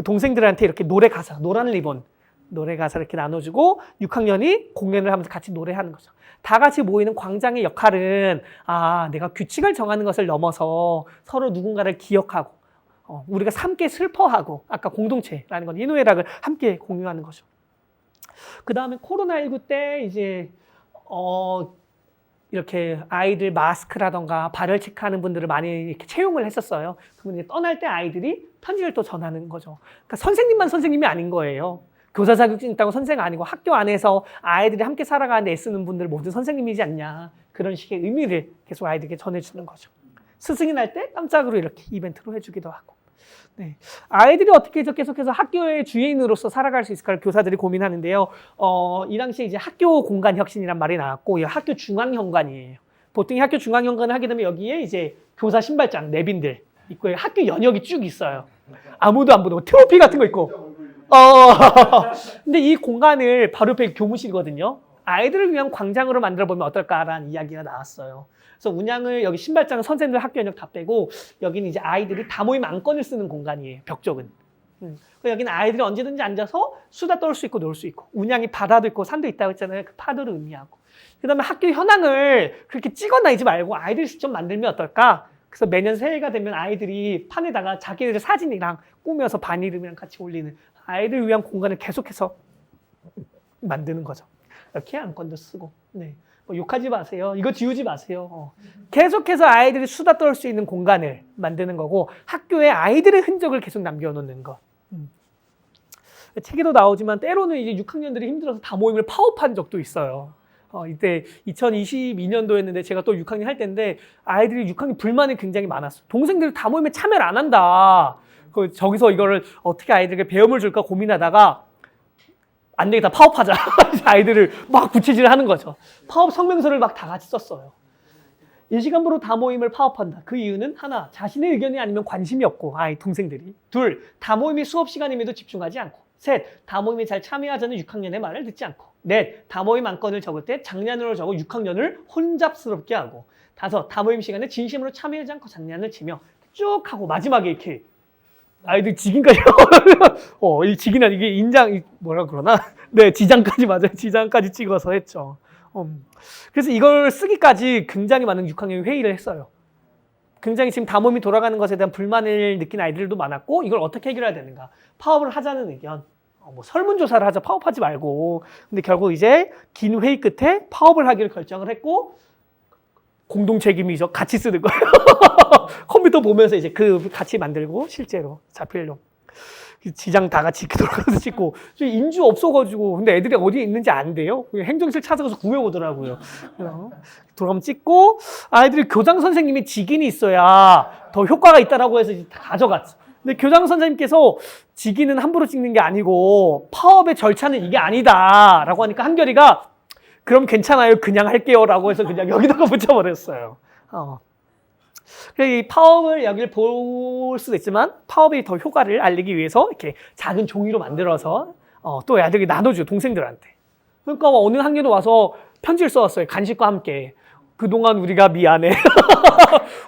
[SPEAKER 1] 동생들한테 이렇게 노래 가사, 노란 리본 노래 가사 이렇게 나눠주고 6학년이 공연을 하면서 같이 노래하는 거죠. 다 같이 모이는 광장의 역할은 내가 규칙을 정하는 것을 넘어서 서로 누군가를 기억하고 우리가 함께 슬퍼하고, 아까 공동체라는 건 희노애락을 함께 공유하는 거죠. 그 다음에 코로나19 때 이제 이렇게 아이들 마스크라던가 발열 체크하는 분들을 많이 이렇게 채용을 했었어요. 그분이 떠날 때 아이들이 편지를 또 전하는 거죠. 그러니까 선생님만 선생님이 아닌 거예요. 교사 자격증 있다고 선생 아니고 학교 안에서 아이들이 함께 살아가는데 애쓰는 분들 모두 선생님이지 않냐. 그런 식의 의미를 계속 아이들에게 전해주는 거죠. 스승이 날 때 깜짝으로 이렇게 이벤트로 해주기도 하고. 네. 아이들이 어떻게 해서 계속해서 학교의 주인으로서 살아갈 수 있을까를 교사들이 고민하는데요. 이 당시에 이제 학교 공간 혁신이란 말이 나왔고, 이 학교 중앙 현관이에요. 보통 학교 중앙 현관을 하게 되면 여기에 이제 교사 신발장, 내빈들 있고, 학교 연역이 쭉 있어요. 아무도 안 보는 트로피 같은 거 있고. 근데 이 공간을 바로 옆에 교무실이거든요. 아이들을 위한 광장으로 만들어 보면 어떨까라는 이야기가 나왔어요. 그래서 운양을 여기 신발장은 선생님들 학교 연역 다 빼고, 여기는 이제 아이들이 다모임 안건을 쓰는 공간이에요. 벽 쪽은. 여기는 아이들이 언제든지 앉아서 수다 떨 수 있고 놀 수 있고, 운양이 바다도 있고 산도 있다고 했잖아요. 그 파도를 의미하고. 그 다음에 학교 현황을 그렇게 찍어내지 말고 아이들이 직접 만들면 어떨까? 그래서 매년 새해가 되면 아이들이 판에다가 자기들의 사진이랑 꾸며서 반이름이랑 같이 올리는, 아이들을 위한 공간을 계속해서 만드는 거죠. 이렇게 안건도 쓰고. 네. 욕하지 마세요. 이거 지우지 마세요. 계속해서 아이들이 수다 떨 수 있는 공간을 만드는 거고, 학교에 아이들의 흔적을 계속 남겨놓는 것. 책에도 나오지만 때로는 이제 6학년들이 힘들어서 다모임을 파업한 적도 있어요. 이때 2022년도였는데 제가 또 6학년 할 때인데, 아이들이 6학년 불만이 굉장히 많았어요. 동생들이 다모임에 참여를 안 한다. 저기서 이거를 어떻게 아이들에게 배움을 줄까 고민하다가, 안 되겠다, 파업하자. 아이들을 막 부채질을 하는 거죠. 파업 성명서를 막 다 같이 썼어요. 일시간부로 다모임을 파업한다. 그 이유는 하나, 자신의 의견이 아니면 관심이 없고, 동생들이. 둘, 다모임이 수업 시간임에도 집중하지 않고. 셋, 다모임에 잘 참여하자는 6학년의 말을 듣지 않고. 넷, 다모임 안건을 적을 때 장난으로 적어 6학년을 혼잡스럽게 하고. 다섯, 다모임 시간에 진심으로 참여하지 않고 장난을 치며 쭉 하고 마지막에 이렇게 아이들 직인까지 이 직인은 이게 인장 뭐라 그러나? 네, 지장까지 맞아요. 지장까지 찍어서 했죠. 그래서 이걸 쓰기까지 굉장히 많은 6학년이 회의를 했어요. 굉장히 지금 다모임이 돌아가는 것에 대한 불만을 느낀 아이들도 많았고, 이걸 어떻게 해결해야 되는가? 파업을 하자는 의견. 설문조사를 하자, 파업하지 말고. 근데 결국 이제 긴 회의 끝에 파업을 하기로 결정을 했고, 공동 책임이죠. 같이 쓰는 거예요. 컴퓨터 보면서 이제 그 같이 만들고 실제로 자필로. 지장 다 같이 이렇게 돌아가서 찍고 인주 없어가지고 근데 애들이 어디에 있는지 안 돼요. 행정실 찾아가서 구해오더라고요. 돌아가면 찍고 아이들이 교장 선생님이 직인이 있어야 더 효과가 있다라고 해서 이제 다 가져갔어. 근데 교장 선생님께서 직인은 함부로 찍는 게 아니고 파업의 절차는 이게 아니다라고 하니까 한결이가 그럼 괜찮아요. 그냥 할게요라고 해서 그냥 여기다가 붙여버렸어요. 이 파업을 여기를 볼 수도 있지만 파업이 더 효과를 알리기 위해서 이렇게 작은 종이로 만들어서 또 애들이 나눠줘요. 동생들한테. 그러니까 어느 학년에 와서 편지를 써왔어요. 간식과 함께. 그동안 우리가 미안해.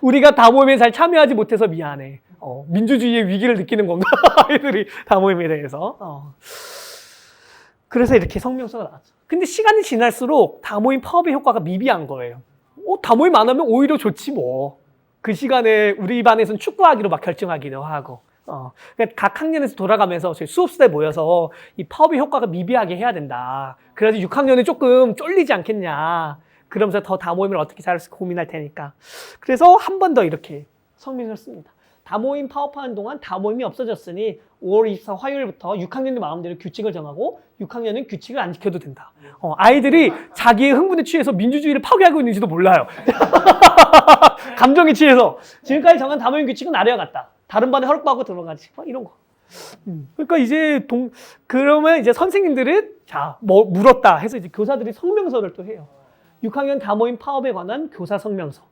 [SPEAKER 1] 우리가 다모임에 잘 참여하지 못해서 미안해. 민주주의의 위기를 느끼는 건가? 아이들이 다모임에 대해서. 그래서 이렇게 성명서가 나왔죠. 근데 시간이 지날수록 다모임 파업의 효과가 미비한 거예요. 다모임 안 하면 오히려 좋지 뭐. 그 시간에 우리 반에서는 축구하기로 막 결정하기도 하고. 그러니까 각 학년에서 돌아가면서 저희 수업시대에 모여서 이 파업의 효과가 미비하게 해야 된다. 그래서 6학년은 조금 쫄리지 않겠냐. 그러면서 더 다모임을 어떻게 잘할지 고민할 테니까. 그래서 한 번 더 이렇게 성명을 씁니다. 다모임 파업하는 동안 다모임이 없어졌으니 5월 24일 화요일부터 6학년의 마음대로 규칙을 정하고 6학년은 규칙을 안 지켜도 된다. 아이들이 자기의 흥분에 취해서 민주주의를 파괴하고 있는지도 몰라요. 감정에 취해서 지금까지 정한 다모임 규칙은 아래와 같다. 다른 반에 허락받고 들어가지. 이런 거. 그러니까 이제 그러면 이제 선생님들은 물었다 해서 이제 교사들이 성명서를 또 해요. 6학년 다모임 파업에 관한 교사 성명서.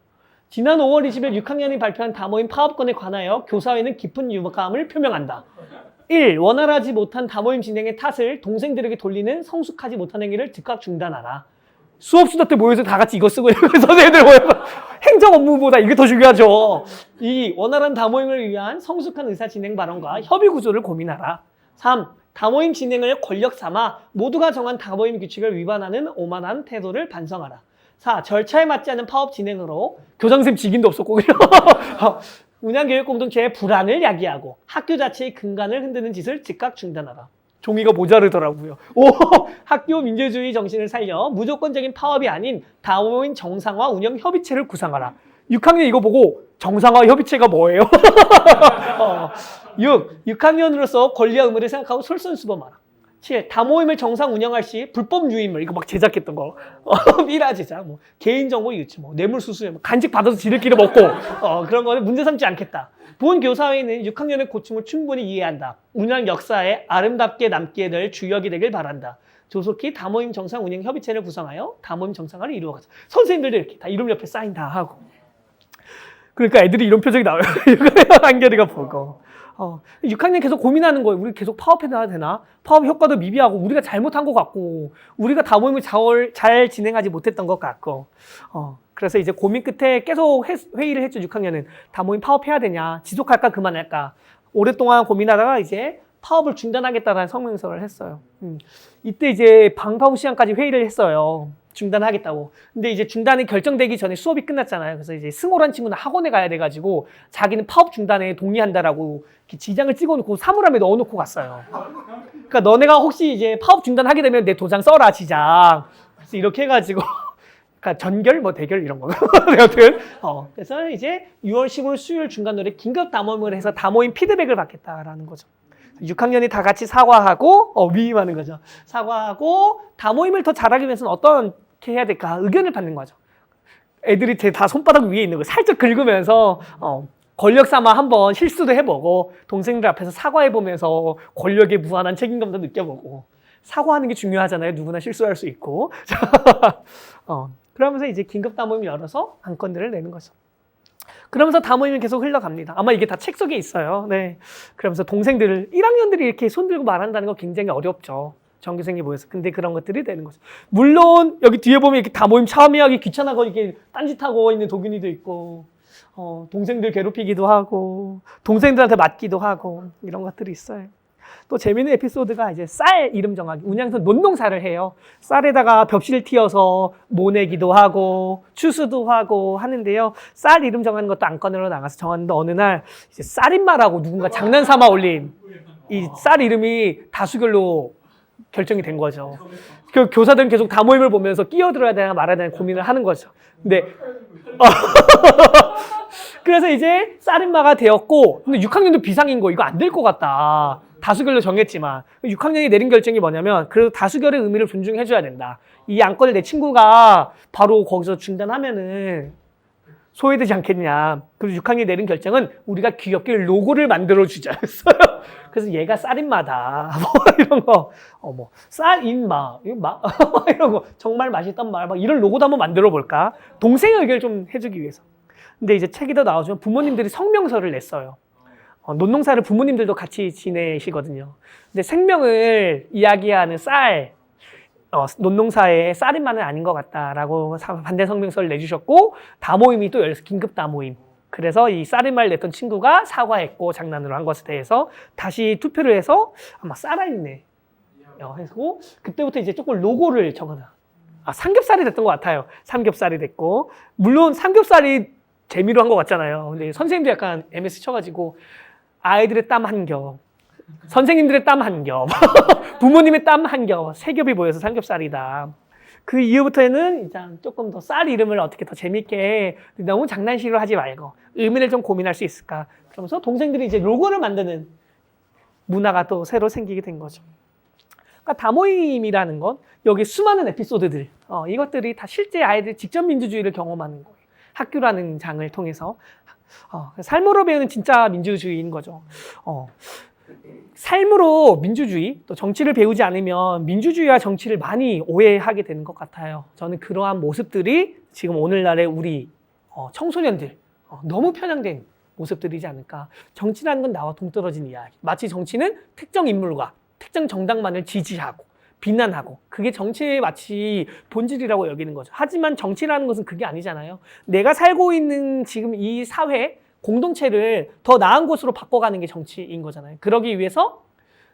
[SPEAKER 1] 지난 5월 20일 6학년이 발표한 다모임 파업권에 관하여 교사회는 깊은 유감을 표명한다. 1. 원활하지 못한 다모임 진행의 탓을 동생들에게 돌리는 성숙하지 못한 행위를 즉각 중단하라. 수업 수다 때 모여서 다 같이 이거 쓰고 선생님들 모여서 행정 업무보다 이게 더 중요하죠. 2. 원활한 다모임을 위한 성숙한 의사 진행 발언과 협의 구조를 고민하라. 3. 다모임 진행을 권력 삼아 모두가 정한 다모임 규칙을 위반하는 오만한 태도를 반성하라. 4. 절차에 맞지 않은 파업 진행으로 교장선생님 직인도 없었고 운양교육 공동체의 불안을 야기하고 학교 자체의 근간을 흔드는 짓을 즉각 중단하라. 종이가 모자르더라고요. 학교 민주주의 정신을 살려 무조건적인 파업이 아닌 다모임 정상화 운영 협의체를 구상하라. 6학년 이거 보고 정상화 협의체가 뭐예요? 6학년으로서 권리와 의무를 생각하고 솔선수범하라. 7. 다모임을 정상 운영할 시 불법 유인물 이거 막 제작했던 거 미라 제작 개인정보 유출 뇌물수수 간직 받아서 지들끼리 먹고 그런 거는 문제 삼지 않겠다. 본 교사회는 6학년의 고충을 충분히 이해한다. 운영 역사에 아름답게 남게 될 주역이 되길 바란다. 조속히 다모임 정상 운영 협의체를 구성하여 다모임 정상화를 이루어가자. 선생님들도 이렇게 다 이름 옆에 사인 다 하고. 그러니까 애들이 이런 표정이 나와요. 한결이가 보고. 6학년 계속 고민하는 거예요. 우리 계속 파업해야 되나? 파업 효과도 미비하고 우리가 잘못한 것 같고 우리가 다모임을 잘 진행하지 못했던 것 같고 그래서 이제 고민 끝에 계속 회의를 했죠. 6학년은 다모임 파업해야 되냐? 지속할까? 그만할까? 오랫동안 고민하다가 이제 파업을 중단하겠다라는 성명서를 했어요. 이때 이제 방과 후 시간까지 회의를 했어요. 중단하겠다고. 근데 이제 중단이 결정되기 전에 수업이 끝났잖아요. 그래서 이제 승호란 친구는 학원에 가야 돼가지고 자기는 파업 중단에 동의한다라고 이렇게 지장을 찍어놓고 사물함에 넣어놓고 갔어요. 그러니까 너네가 혹시 이제 파업 중단하게 되면 내 도장 써라, 지장. 그래서 이렇게 해가지고 그러니까 전결, 대결 이런 거. 여튼 그래서 이제 6월 15일 수요일 중간노래 긴급 담화문을 해서 다모임 피드백을 받겠다라는 거죠. 6학년이 다 같이 사과하고 위임하는 거죠. 사과하고 다모임을 더 잘하기 위해서는 어떻게 해야 될까 의견을 받는 거죠. 애들이 다 손바닥 위에 있는 거 살짝 긁으면서 권력 삼아 한번 실수도 해보고 동생들 앞에서 사과해보면서 권력의 무한한 책임감도 느껴보고 사과하는 게 중요하잖아요. 누구나 실수할 수 있고. 그러면서 이제 긴급 다모임을 열어서 안건들을 내는 거죠. 그러면서 다모임이 계속 흘러갑니다. 아마 이게 다 책 속에 있어요. 네. 그러면서 동생들을 1학년들이 이렇게 손들고 말한다는 거 굉장히 어렵죠. 전교생이 모여서. 근데 그런 것들이 되는 거죠. 물론 여기 뒤에 보면 이렇게 다모임 참여하기 귀찮아서 이렇게 딴짓하고 있는 도균이도 있고 동생들 괴롭히기도 하고 동생들한테 맞기도 하고 이런 것들이 있어요. 또 재미있는 에피소드가 이제 쌀 이름 정하기. 운양에서 논농사를 해요. 쌀에다가 벽실 튀어서 모내기도 하고 추수도 하고 하는데요. 쌀 이름 정하는 것도 안건으로 나가서 정하는데 어느 날 이제 쌀인마라고 누군가 장난삼아 올린 이 쌀 이름이 다수결로 결정이 된 거죠. 그 교사들은 계속 다모임을 보면서 끼어들어야 되나 말아야 되나 고민을 하는 거죠. 근데 그래서 이제 쌀인마가 되었고 근데 6학년도 비상인 거 이거 안 될 것 같다. 다수결로 정했지만 6학년이 내린 결정이 뭐냐면 그래도 다수결의 의미를 존중해줘야 된다. 이 안건을 내 친구가 바로 거기서 중단하면은 소외되지 않겠냐. 그래서 6학년이 내린 결정은 우리가 귀엽게 로고를 만들어주자였어요. 그래서 얘가 쌀인마다 뭐 이런 거, 뭐 쌀인마, 이런 거 정말 맛있단 말, 막 이런 로고도 한번 만들어 볼까. 동생의 의견을 좀 해주기 위해서. 근데 이제 책이 더 나오면 부모님들이 성명서를 냈어요. 논농사를 부모님들도 같이 지내시거든요. 근데 생명을 이야기하는 쌀, 논농사에 쌀인마는 아닌 것 같다라고 반대 성명서를 내주셨고, 다모임이 또 열려서 긴급 다모임. 그래서 이 쌀인마를 냈던 친구가 사과했고 장난으로 한 것에 대해서 다시 투표를 해서 아마 쌀알이네 해서 그때부터 이제 조금 로고를 적어놔. 삼겹살이 됐던 것 같아요. 삼겹살이 됐고, 물론 삼겹살이 재미로 한 것 같잖아요. 근데 선생님도 약간 MS 쳐가지고 아이들의 땀 한 겹, 선생님들의 땀 한 겹, 부모님의 땀 한 겹, 세 겹이 모여서 삼겹살이다. 그 이후부터는 이제 조금 더 쌀 이름을 어떻게 더 재밌게, 너무 장난식으로 하지 말고 의미를 좀 고민할 수 있을까. 그러면서 동생들이 이제 로고를 만드는 문화가 또 새로 생기게 된 거죠. 그러니까 다모임이라는 건 여기 수많은 에피소드들, 이것들이 다 실제 아이들 직접 민주주의를 경험하는 거예요. 학교라는 장을 통해서. 삶으로 배우는 진짜 민주주의인 거죠. 삶으로 민주주의, 또 정치를 배우지 않으면 민주주의와 정치를 많이 오해하게 되는 것 같아요. 저는 그러한 모습들이 지금 오늘날의 우리 청소년들, 너무 편향된 모습들이지 않을까. 정치라는 건 나와 동떨어진 이야기. 마치 정치는 특정 인물과 특정 정당만을 지지하고 비난하고, 그게 정치의 마치 본질이라고 여기는 거죠. 하지만 정치라는 것은 그게 아니잖아요. 내가 살고 있는 지금 이 사회 공동체를 더 나은 곳으로 바꿔가는 게 정치인 거잖아요. 그러기 위해서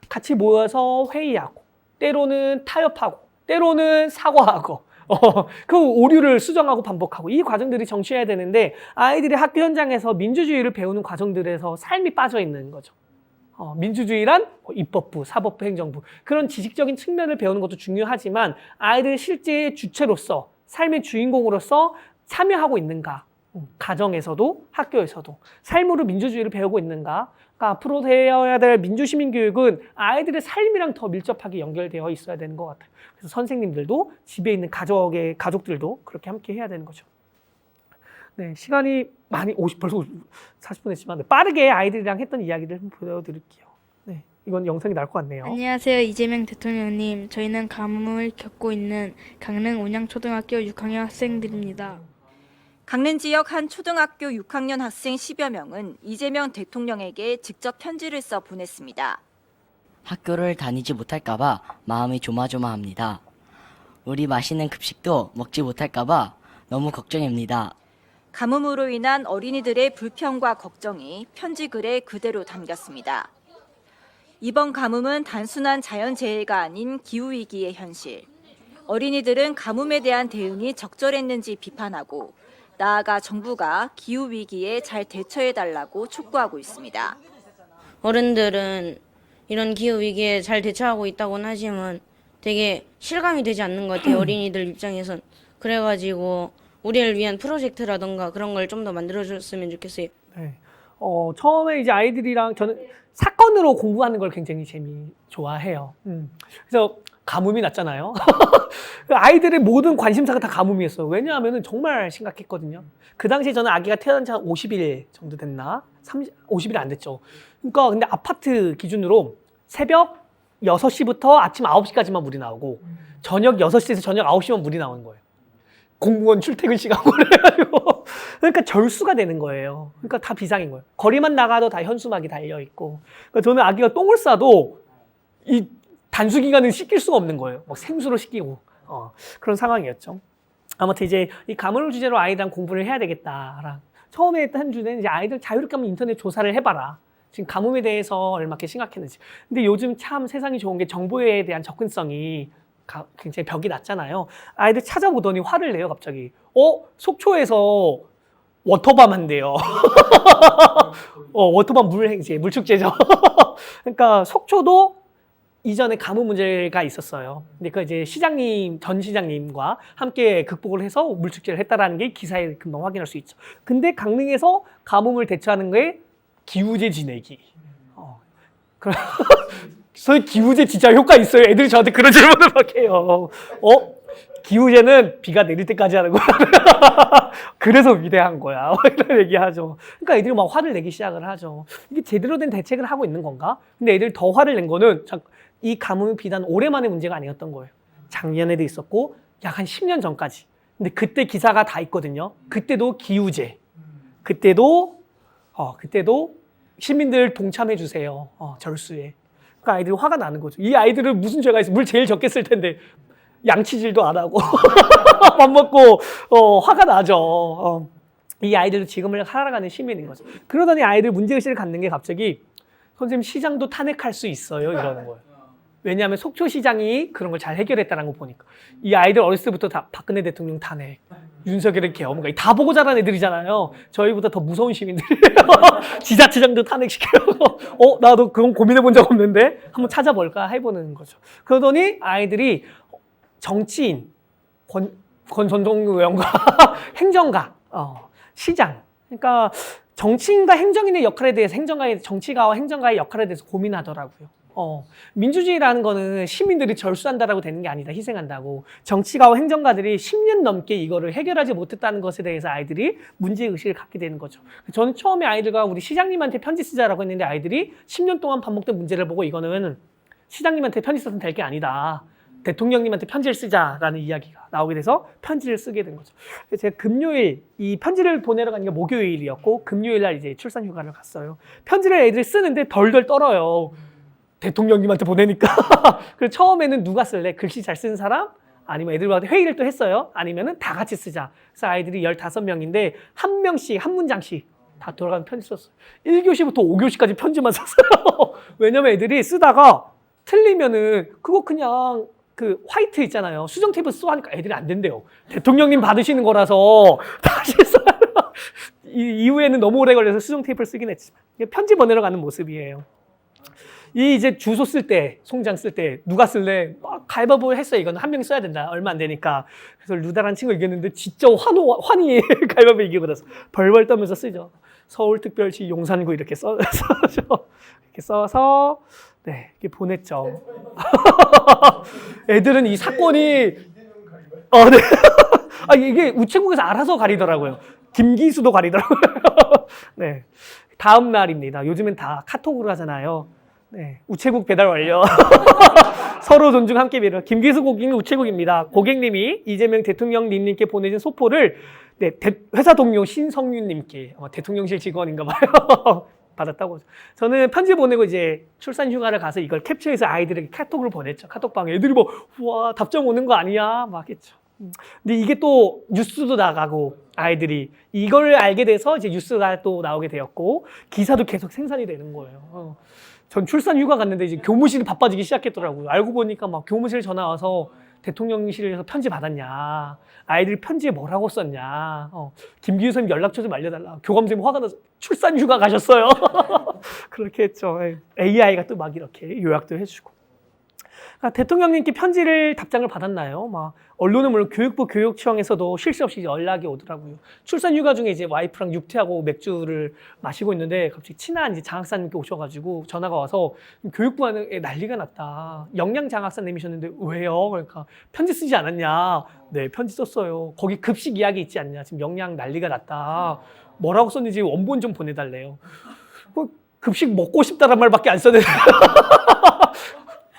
[SPEAKER 1] 같이 모여서 회의하고, 때로는 타협하고, 때로는 사과하고, 그 오류를 수정하고 반복하고, 이 과정들이 정치해야 되는데 아이들이 학교 현장에서 민주주의를 배우는 과정들에서 삶이 빠져 있는 거죠. 민주주의란 입법부, 사법부, 행정부, 그런 지식적인 측면을 배우는 것도 중요하지만 아이들 실제 주체로서, 삶의 주인공으로서 참여하고 있는가, 가정에서도 학교에서도 삶으로 민주주의를 배우고 있는가. 그러니까 앞으로 되어야 될 민주시민교육은 아이들의 삶이랑 더 밀접하게 연결되어 있어야 되는 것 같아요. 그래서 선생님들도, 집에 있는 가족들도 그렇게 함께 해야 되는 거죠. 네, 시간이 많이 벌써 40분 했지만 빠르게 아이들이랑 했던 이야기를 한번 보여드릴게요. 네, 이건 영상이 나올 것 같네요.
[SPEAKER 2] 안녕하세요. 이재명 대통령님. 저희는 가뭄을 겪고 있는 강릉 온양초등학교 6학년 학생들입니다.
[SPEAKER 3] 강릉 지역 한 초등학교 6학년 학생 10여 명은 이재명 대통령에게 직접 편지를 써 보냈습니다.
[SPEAKER 4] 학교를 다니지 못할까봐 마음이 조마조마합니다. 우리 맛있는 급식도 먹지 못할까봐 너무 걱정입니다.
[SPEAKER 3] 가뭄으로 인한 어린이들의 불평과 걱정이 편지 글에 그대로 담겼습니다. 이번 가뭄은 단순한 자연재해가 아닌 기후위기의 현실. 어린이들은 가뭄에 대한 대응이 적절했는지 비판하고, 나아가 정부가 기후위기에 잘 대처해달라고 촉구하고 있습니다.
[SPEAKER 5] 어른들은 이런 기후위기에 잘 대처하고 있다고는 하지만 되게 실감이 되지 않는 것 같아요. 어린이들 입장에선. 그래가지고 우리를 위한 프로젝트라던가 그런 걸 좀 더 만들어줬으면 좋겠어요.
[SPEAKER 1] 네. 처음에 이제 아이들이랑 저는 사건으로 공부하는 걸 굉장히 좋아해요. 그래서 가뭄이 났잖아요. 아이들의 모든 관심사가 다 가뭄이었어요. 왜냐하면 정말 심각했거든요. 그 당시에 저는 아기가 태어난 지 한 50일 정도 됐나? 50일 안 됐죠. 그러니까 근데 아파트 기준으로 새벽 6시부터 아침 9시까지만 물이 나오고, 저녁 6시에서 저녁 9시만 물이 나오는 거예요. 공무원 출퇴근 시간으로 해가지고. 그러니까 절수가 되는 거예요. 그러니까 다 비상인 거예요. 거리만 나가도 다 현수막이 달려있고. 그러니까 저는 아기가 똥을 싸도 이 단수기간은 씻길 수가 없는 거예요. 막 생수로 씻기고. 그런 상황이었죠. 아무튼 이제 이 가뭄을 주제로 아이랑 공부를 해야 되겠다. 처음에 한 주제는 이제 아이들 자유롭게 한번 인터넷 조사를 해봐라. 지금 가뭄에 대해서 얼마나 심각했는지. 근데 요즘 참 세상이 좋은 게 정보에 대한 접근성이 굉장히 벽이 낮잖아요. 아이들 찾아보더니 화를 내요, 갑자기. 속초에서 워터밤 한대요. 워터밤 물행제, 물축제죠. 그러니까 속초도 이전에 가뭄 문제가 있었어요. 근데 그 이제 전 시장님과 함께 극복을 해서 물축제를 했다라는 게 기사에 금방 확인할 수 있죠. 근데 강릉에서 가뭄을 대처하는 게 기후제 지내기. 그래서 기우제 진짜 효과 있어요. 애들이 저한테 그런 질문을 막 해요. 기우제는 비가 내릴 때까지 하는 거야. 그래서 위대한 거야. 이런 얘기하죠. 그러니까 애들이 막 화를 내기 시작을 하죠. 이게 제대로 된 대책을 하고 있는 건가? 근데 애들이 더 화를 낸 거는 이 가뭄이 비단 올해만의 문제가 아니었던 거예요. 작년에도 있었고 약 한 10년 전까지. 근데 그때 기사가 다 있거든요. 그때도 기우제. 그때도 시민들 동참해 주세요. 절수에. 그러니까 아이들이 화가 나는 거죠. 이 아이들은 무슨 죄가 있어? 물 제일 적게 쓸 텐데 양치질도 안 하고 밥 먹고 화가 나죠. 이 아이들도 지금을 살아가는 시민인 거죠. 그러더니 아이들 문제의식을 갖는 게 갑자기 선생님 시장도 탄핵할 수 있어요 이러는 거예요. 왜냐하면 속초시장이 그런 걸 잘 해결했다는 거 보니까. 이 아이들 어렸을 때부터 다 박근혜 대통령 탄핵, 윤석열의 계엄, 다 보고 자란 애들이잖아요. 저희보다 더 무서운 시민들이에요. 지자체장도 탄핵시켜서 나도 그건 고민해 본 적 없는데 한번 찾아볼까 해보는 거죠. 그러더니 아이들이 정치인, 권 전종 의원과 행정가, 시장, 그러니까 정치인과 행정인의 역할에 대해서 정치가와 행정가의 역할에 대해서 고민하더라고요. 민주주의라는 거는 시민들이 절수한다라고 되는 게 아니다. 희생한다고. 정치가와 행정가들이 10년 넘게 이거를 해결하지 못했다는 것에 대해서 아이들이 문제의식을 갖게 되는 거죠. 저는 처음에 아이들과 우리 시장님한테 편지 쓰자라고 했는데 아이들이 10년 동안 반복된 문제를 보고 이거는 시장님한테 편지 써서는 될 게 아니다. 대통령님한테 편지를 쓰자라는 이야기가 나오게 돼서 편지를 쓰게 된 거죠. 제가 금요일 이 편지를 보내러 가는 게 목요일이었고 금요일 날 이제 출산 휴가를 갔어요. 편지를 애들이 쓰는데 덜덜 떨어요. 대통령님한테 보내니까. 그래서 처음에는 누가 쓸래? 글씨 잘 쓰는 사람? 아니면 애들과 회의를 또 했어요. 아니면은 다 같이 쓰자. 그래서 아이들이 15명인데 한 명씩 한 문장씩 다 돌아가는 편지 썼어요. 1교시부터 5교시까지 편지만 썼어요. 왜냐면 애들이 쓰다가 틀리면은 그거 그냥 그 화이트 있잖아요. 수정 테이프 써 하니까 애들이 안 된대요. 대통령님 받으시는 거라서 다시 써요. 이후에는 너무 오래 걸려서 수정 테이프를 쓰긴 했지만 편지 보내러 가는 모습이에요. 이제 주소 쓸 때, 송장 쓸 때 누가 쓸래? 막 가위바위보 했어요. 이거는 한 명이 써야 된다. 얼마 안 되니까. 그래서 루다라는 친구가 이겼는데 진짜 환히 가위바위보 이기고 나서 벌벌 떨면서 쓰죠. 서울특별시 용산구 이렇게 써죠. 이렇게 써서 이렇게 보냈죠. 애들은 이 사건이 네. 이게 우체국에서 알아서 가리더라고요. 김기수도 가리더라고요. 네. 다음 날입니다. 요즘엔 다 카톡으로 하잖아요. 네, 우체국 배달 완료. 서로 존중 함께 빌어. 김기수 고객님 우체국입니다. 고객님이 이재명 대통령님께 보내준 소포를 회사 동료 신성윤님께 대통령실 직원인가 봐요. 받았다고. 저는 편지 보내고 이제 출산 휴가를 가서 이걸 캡처해서 아이들에게 카톡으로 보냈죠. 카톡방에 애들이 우와 답장 오는 거 아니야? 막 했죠. 근데 이게 또 뉴스도 나가고 아이들이 이걸 알게 돼서 이제 뉴스가 또 나오게 되었고 기사도 계속 생산이 되는 거예요. 전 출산 휴가 갔는데 이제 교무실이 바빠지기 시작했더라고요. 알고 보니까 막 교무실 전화 와서 대통령실에서 편지 받았냐, 아이들이 편지에 뭐라고 썼냐, 김기우 선생님 연락처 좀 알려달라. 교감 선생님 화가 나서 출산 휴가 가셨어요. 그렇게 했죠. AI가 또 막 이렇게 요약도 해주고. 대통령님께 편지를 답장을 받았나요? 막 언론은 물론 교육부 교육청에서도 쉴 새 없이 연락이 오더라고요. 출산 휴가 중에 이제 와이프랑 육퇴하고 맥주를 마시고 있는데 갑자기 친한 이제 장학사님께 오셔가지고 전화가 와서 교육부에 난리가 났다. 영양 장학사님이셨는데 왜요? 그러니까 편지 쓰지 않았냐? 네, 편지 썼어요. 거기 급식 이야기 있지 않냐? 지금 영양 난리가 났다. 뭐라고 썼는지 원본 좀 보내달래요. 급식 먹고 싶다란 말밖에 안 써내요.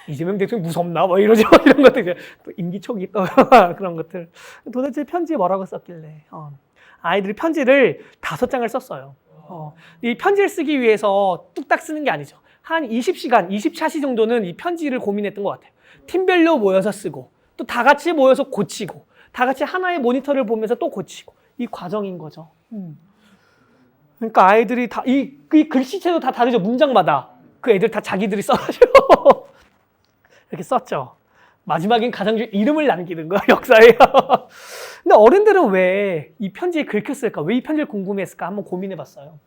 [SPEAKER 1] 이재명 대통령 무섭나? 뭐 이러지 뭐 이런 것들. 또 임기초기 또 그런 것들. 도대체 편지에 뭐라고 썼길래. 아이들이 편지를 5장을 썼어요. 이 편지를 쓰기 위해서 뚝딱 쓰는 게 아니죠. 한 20시간, 20차시 정도는 이 편지를 고민했던 것 같아요. 팀별로 모여서 쓰고 또 다 같이 모여서 고치고 다 같이 하나의 모니터를 보면서 또 고치고 이 과정인 거죠. 그러니까 아이들이 다 이 글씨체도 다 다르죠. 문장마다. 그 애들 다 자기들이 써가지고 이렇게 썼죠. 마지막엔 가장 중요한 이름을 남기는 거야, 역사에. 근데 어른들은 왜 이 편지에 긁혔을까? 왜 이 편지를 궁금해했을까? 한번 고민해봤어요.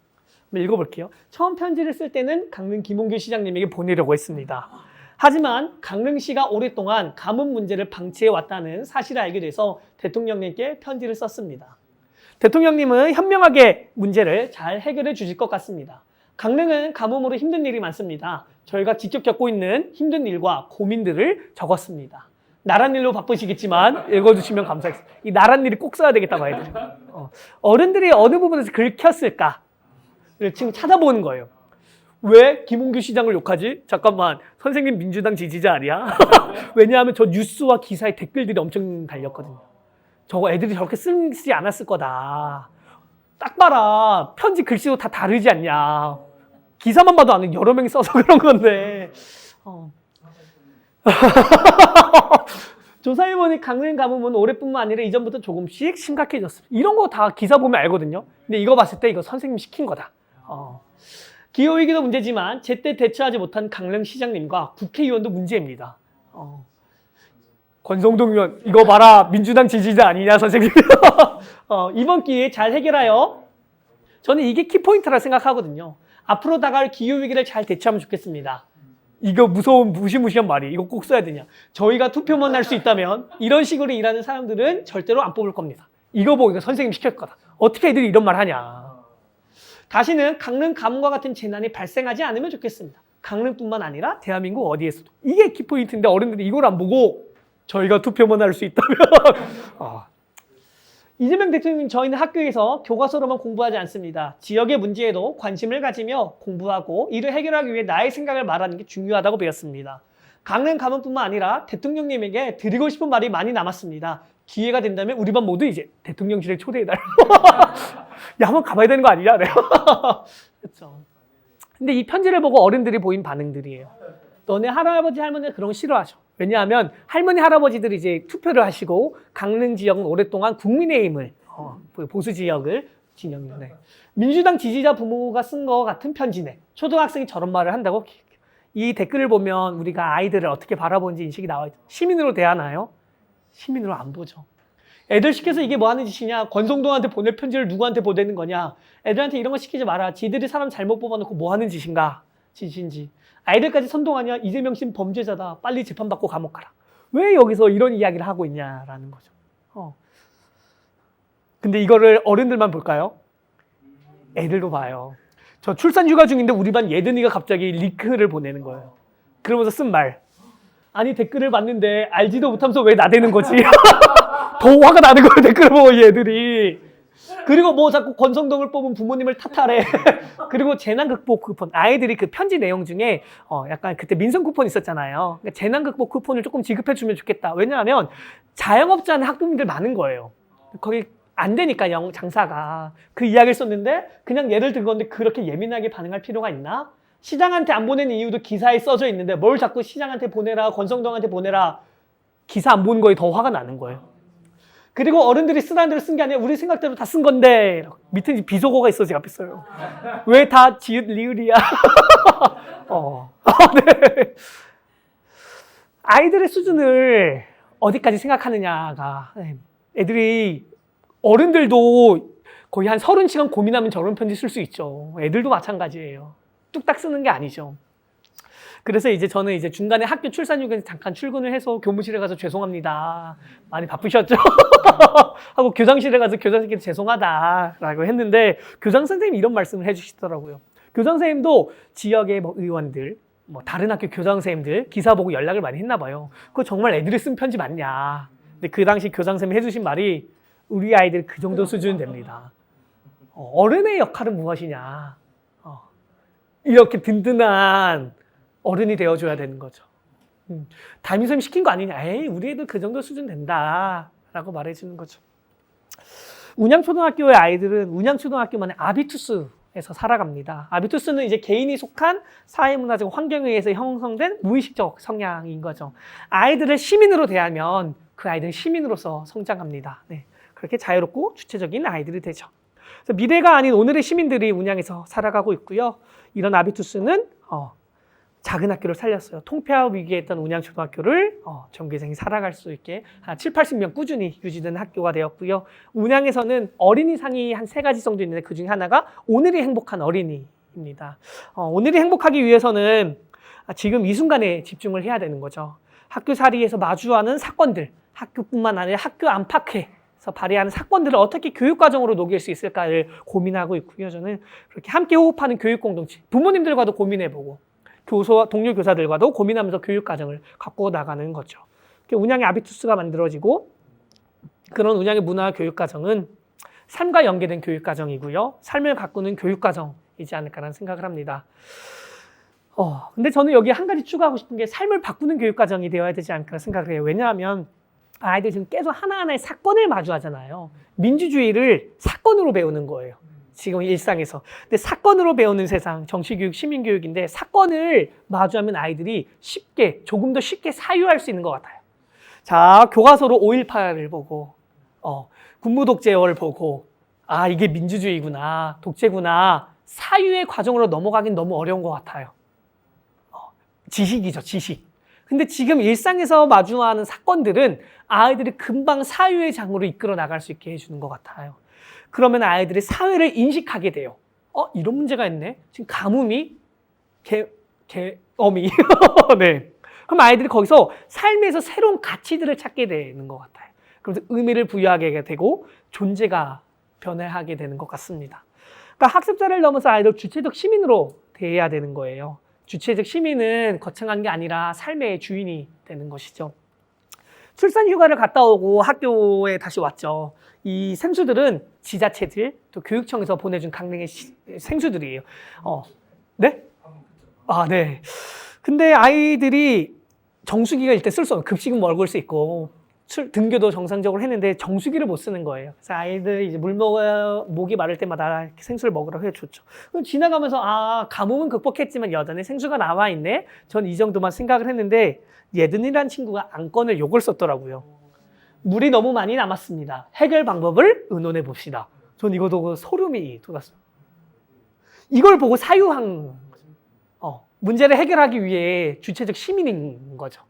[SPEAKER 1] 한번 읽어볼게요. 처음 편지를 쓸 때는 강릉 김홍규 시장님에게 보내려고 했습니다. 하지만 강릉시가 오랫동안 가뭄 문제를 방치해왔다는 사실을 알게 돼서 대통령님께 편지를 썼습니다. 대통령님은 현명하게 문제를 잘 해결해 주실 것 같습니다. 강릉은 가뭄으로 힘든 일이 많습니다. 저희가 직접 겪고 있는 힘든 일과 고민들을 적었습니다. 나란 일로 바쁘시겠지만 읽어주시면 감사하겠습니다. 이 나란 일이 꼭 써야 되겠다고 해야 돼요. 어른들이 어느 부분에서 긁혔을까를 지금 찾아보는 거예요. 왜 김홍규 시장을 욕하지? 잠깐만, 선생님 민주당 지지자 아니야? 왜냐하면 저 뉴스와 기사에 댓글들이 엄청 달렸거든요. 저거 애들이 저렇게 쓰지 않았을 거다. 딱 봐라, 편지 글씨도 다 다르지 않냐. 기사만 봐도 아는 여러 명이 써서 그런 건데. 조사해보니 강릉 가뭄은 올해뿐만 아니라 이전부터 조금씩 심각해졌습니다. 이런 거 다 기사 보면 알거든요. 근데 이거 봤을 때 이거 선생님 시킨 거다. 기후위기도 문제지만 제때 대처하지 못한 강릉시장님과 국회의원도 문제입니다. 권성동 의원, 이거 봐라, 민주당 지지자 아니냐, 선생님. 이번 기회에 잘 해결하여, 저는 이게 키포인트라 생각하거든요. 앞으로 다가올 기후위기를 잘 대처하면 좋겠습니다. 이거 무서운 무시무시한 말이, 이거 꼭 써야 되냐. 저희가 투표만 할 수 있다면 이런 식으로 일하는 사람들은 절대로 안 뽑을 겁니다. 이거 보고 이거 선생님 시킬 거다. 어떻게 애들이 이런 말 하냐. 다시는 강릉 가뭄과 같은 재난이 발생하지 않으면 좋겠습니다. 강릉뿐만 아니라 대한민국 어디에서도. 이게 키포인트인데 어른들이 이걸 안 보고 저희가 투표만 할 수 있다면. 이재명 대통령님, 저희는 학교에서 교과서로만 공부하지 않습니다. 지역의 문제에도 관심을 가지며 공부하고 이를 해결하기 위해 나의 생각을 말하는 게 중요하다고 배웠습니다. 강릉 가뭄뿐만 아니라 대통령님에게 드리고 싶은 말이 많이 남았습니다. 기회가 된다면 우리 반 모두 이제 대통령실에 초대해달라고. 야, 한번 가봐야 되는 거 아니냐? 그렇죠. 근데 이 편지를 보고 어른들이 보인 반응들이에요. 너네 할아버지 할머니가 그런 거 싫어하죠. 왜냐하면 할머니 할아버지들이 이제 투표를 하시고 강릉 지역은 오랫동안 국민의힘을 보수 지역을 진영이네. 민주당 지지자 부모가 쓴 거 같은 편지네. 초등학생이 저런 말을 한다고. 이 댓글을 보면 우리가 아이들을 어떻게 바라보는지 인식이 나와요. 시민으로 대하나요? 시민으로 안 보죠. 애들 시켜서 이게 뭐 하는 짓이냐? 권성동한테 보낼 편지를 누구한테 보내는 거냐? 애들한테 이런 거 시키지 마라. 지들이 사람 잘못 뽑아놓고 뭐 하는 짓인가? 짓인지. 아이들까지 선동하냐? 이재명 씨는 범죄자다. 빨리 재판받고 감옥 가라. 왜 여기서 이런 이야기를 하고 있냐라는 거죠. 근데 이거를 어른들만 볼까요? 애들도 봐요. 저 출산 휴가 중인데 우리 반 예든이가 갑자기 링크를 보내는 거예요. 그러면서 쓴 말. 아니, 댓글을 봤는데 알지도 못하면서 왜 나대는 거지? 더 화가 나는 거예요, 댓글을 보고 이 애들이. 그리고 뭐 자꾸 권성동을 뽑은 부모님을 탓하래. 그리고 재난 극복 쿠폰. 아이들이 그 편지 내용 중에 약간 그때 민선 쿠폰 있었잖아요. 그러니까 재난 극복 쿠폰을 조금 지급해주면 좋겠다. 왜냐하면 자영업자 하는 학부모님들 많은 거예요. 거기 안 되니까 장사가. 그 이야기를 썼는데 그냥 예를 든 건데 그렇게 예민하게 반응할 필요가 있나? 시장한테 안 보내는 이유도 기사에 써져 있는데 뭘 자꾸 시장한테 보내라, 권성동한테 보내라. 기사 안 보는 거에 더 화가 나는 거예요. 그리고 어른들이 쓰라는 대로 쓴 게 아니라 우리 생각대로 다 쓴 건데. 밑에 비속어가 있어, 제가 앞에 써요. 왜 다 지읒 리을이야? 네. 아이들의 수준을 어디까지 생각하느냐가. 애들이, 어른들도 거의 한 30시간 고민하면 저런 편지 쓸 수 있죠. 애들도 마찬가지예요. 뚝딱 쓰는 게 아니죠. 그래서 이제 저는 이제 중간에 학교 출산휴가에 잠깐 출근을 해서 교무실에 가서 죄송합니다. 많이 바쁘셨죠? 하고 교장실에 가서 교장선생님께 죄송하다라고 했는데 교장 선생님이 이런 말씀을 해주시더라고요. 교장 선생님도 지역의 뭐 의원들, 뭐 다른 학교 교장 선생님들 기사 보고 연락을 많이 했나 봐요. 그거 정말 애들이 쓴 편지 맞냐? 근데 그 당시 교장 선생님이 해주신 말이 우리 아이들 그 정도 수준은 됩니다. 어른의 역할은 무엇이냐? 이렇게 든든한 어른이 되어줘야 되는 거죠. 담임선생님 시킨 거 아니냐? 에이, 우리 애들 그 정도 수준 된다. 라고 말해주는 거죠. 운양초등학교의 아이들은 운양초등학교만의 아비투스에서 살아갑니다. 아비투스는 이제 개인이 속한 사회문화적 환경에 의해서 형성된 무의식적 성향인 거죠. 아이들을 시민으로 대하면 그 아이들은 시민으로서 성장합니다. 네. 그렇게 자유롭고 주체적인 아이들이 되죠. 그래서 미래가 아닌 오늘의 시민들이 운양에서 살아가고 있고요. 이런 아비투스는 작은 학교를 살렸어요. 통폐합 위기에 있던 운양초등학교를 전교생이 살아갈 수 있게 한 7, 80명 꾸준히 유지된 학교가 되었고요. 운양에서는 어린이상이 한 3가지 정도 있는데 그 중에 하나가 오늘이 행복한 어린이입니다. 오늘이 행복하기 위해서는 지금 이 순간에 집중을 해야 되는 거죠. 학교살이에서 마주하는 사건들, 학교뿐만 아니라 학교 안팎의 발휘하는 사건들을 어떻게 교육과정으로 녹일 수 있을까를 고민하고 있고요. 저는 그렇게 함께 호흡하는 교육 공동체, 부모님들과도 고민해보고 동료 교사들과도 고민하면서 교육과정을 갖고 나가는 거죠. 운양의 아비투스가 만들어지고 그런 운양의 문화 교육과정은 삶과 연계된 교육과정이고요. 삶을 가꾸는 교육과정이지 않을까라는 생각을 합니다. 근데 저는 여기 한 가지 추가하고 싶은 게 삶을 바꾸는 교육과정이 되어야 되지 않을까 생각을 해요. 왜냐하면 아이들이 지금 계속 하나하나의 사건을 마주하잖아요. 민주주의를 사건으로 배우는 거예요. 지금 일상에서. 근데 사건으로 배우는 세상, 정치교육, 시민교육인데 사건을 마주하면 아이들이 조금 더 쉽게 사유할 수 있는 것 같아요. 자, 교과서로 5.18을 보고, 군부독재를 보고, 이게 민주주의구나, 독재구나, 사유의 과정으로 넘어가긴 너무 어려운 것 같아요. 지식이죠, 지식. 근데 지금 일상에서 마주하는 사건들은 아이들이 금방 사유의 장으로 이끌어 나갈 수 있게 해주는 것 같아요. 그러면 아이들이 사회를 인식하게 돼요. 이런 문제가 있네. 지금 가뭄이, 어미. 네. 그럼 아이들이 거기서 삶에서 새로운 가치들을 찾게 되는 것 같아요. 그러면서 의미를 부여하게 되고 존재가 변화하게 되는 것 같습니다. 그러니까 학습자를 넘어서 아이들 주체적 시민으로 대해야 되는 거예요. 주체적 시민은 거창한 게 아니라 삶의 주인이 되는 것이죠. 출산 휴가를 갔다 오고 학교에 다시 왔죠. 이 생수들은 지자체들, 또 교육청에서 보내준 강릉의 생수들이에요. 네? 네. 근데 아이들이 정수기가 일단 쓸 수 없어요. 급식은 먹을 수 있고, 등교도 정상적으로 했는데 정수기를 못 쓰는 거예요. 그래서 아이들 이제 목이 마를 때마다 생수를 먹으라고 해줬죠. 그럼 지나가면서 가뭄은 극복했지만 여전히 생수가 남아 있네. 전 이 정도만 생각을 했는데 예든이라는 친구가 안건을 욕을 썼더라고요. 물이 너무 많이 남았습니다. 해결 방법을 의논해 봅시다. 전 이거 보고 소름이 돋았어요. 이걸 보고 사유한 문제를 해결하기 위해 주체적 시민인 거죠.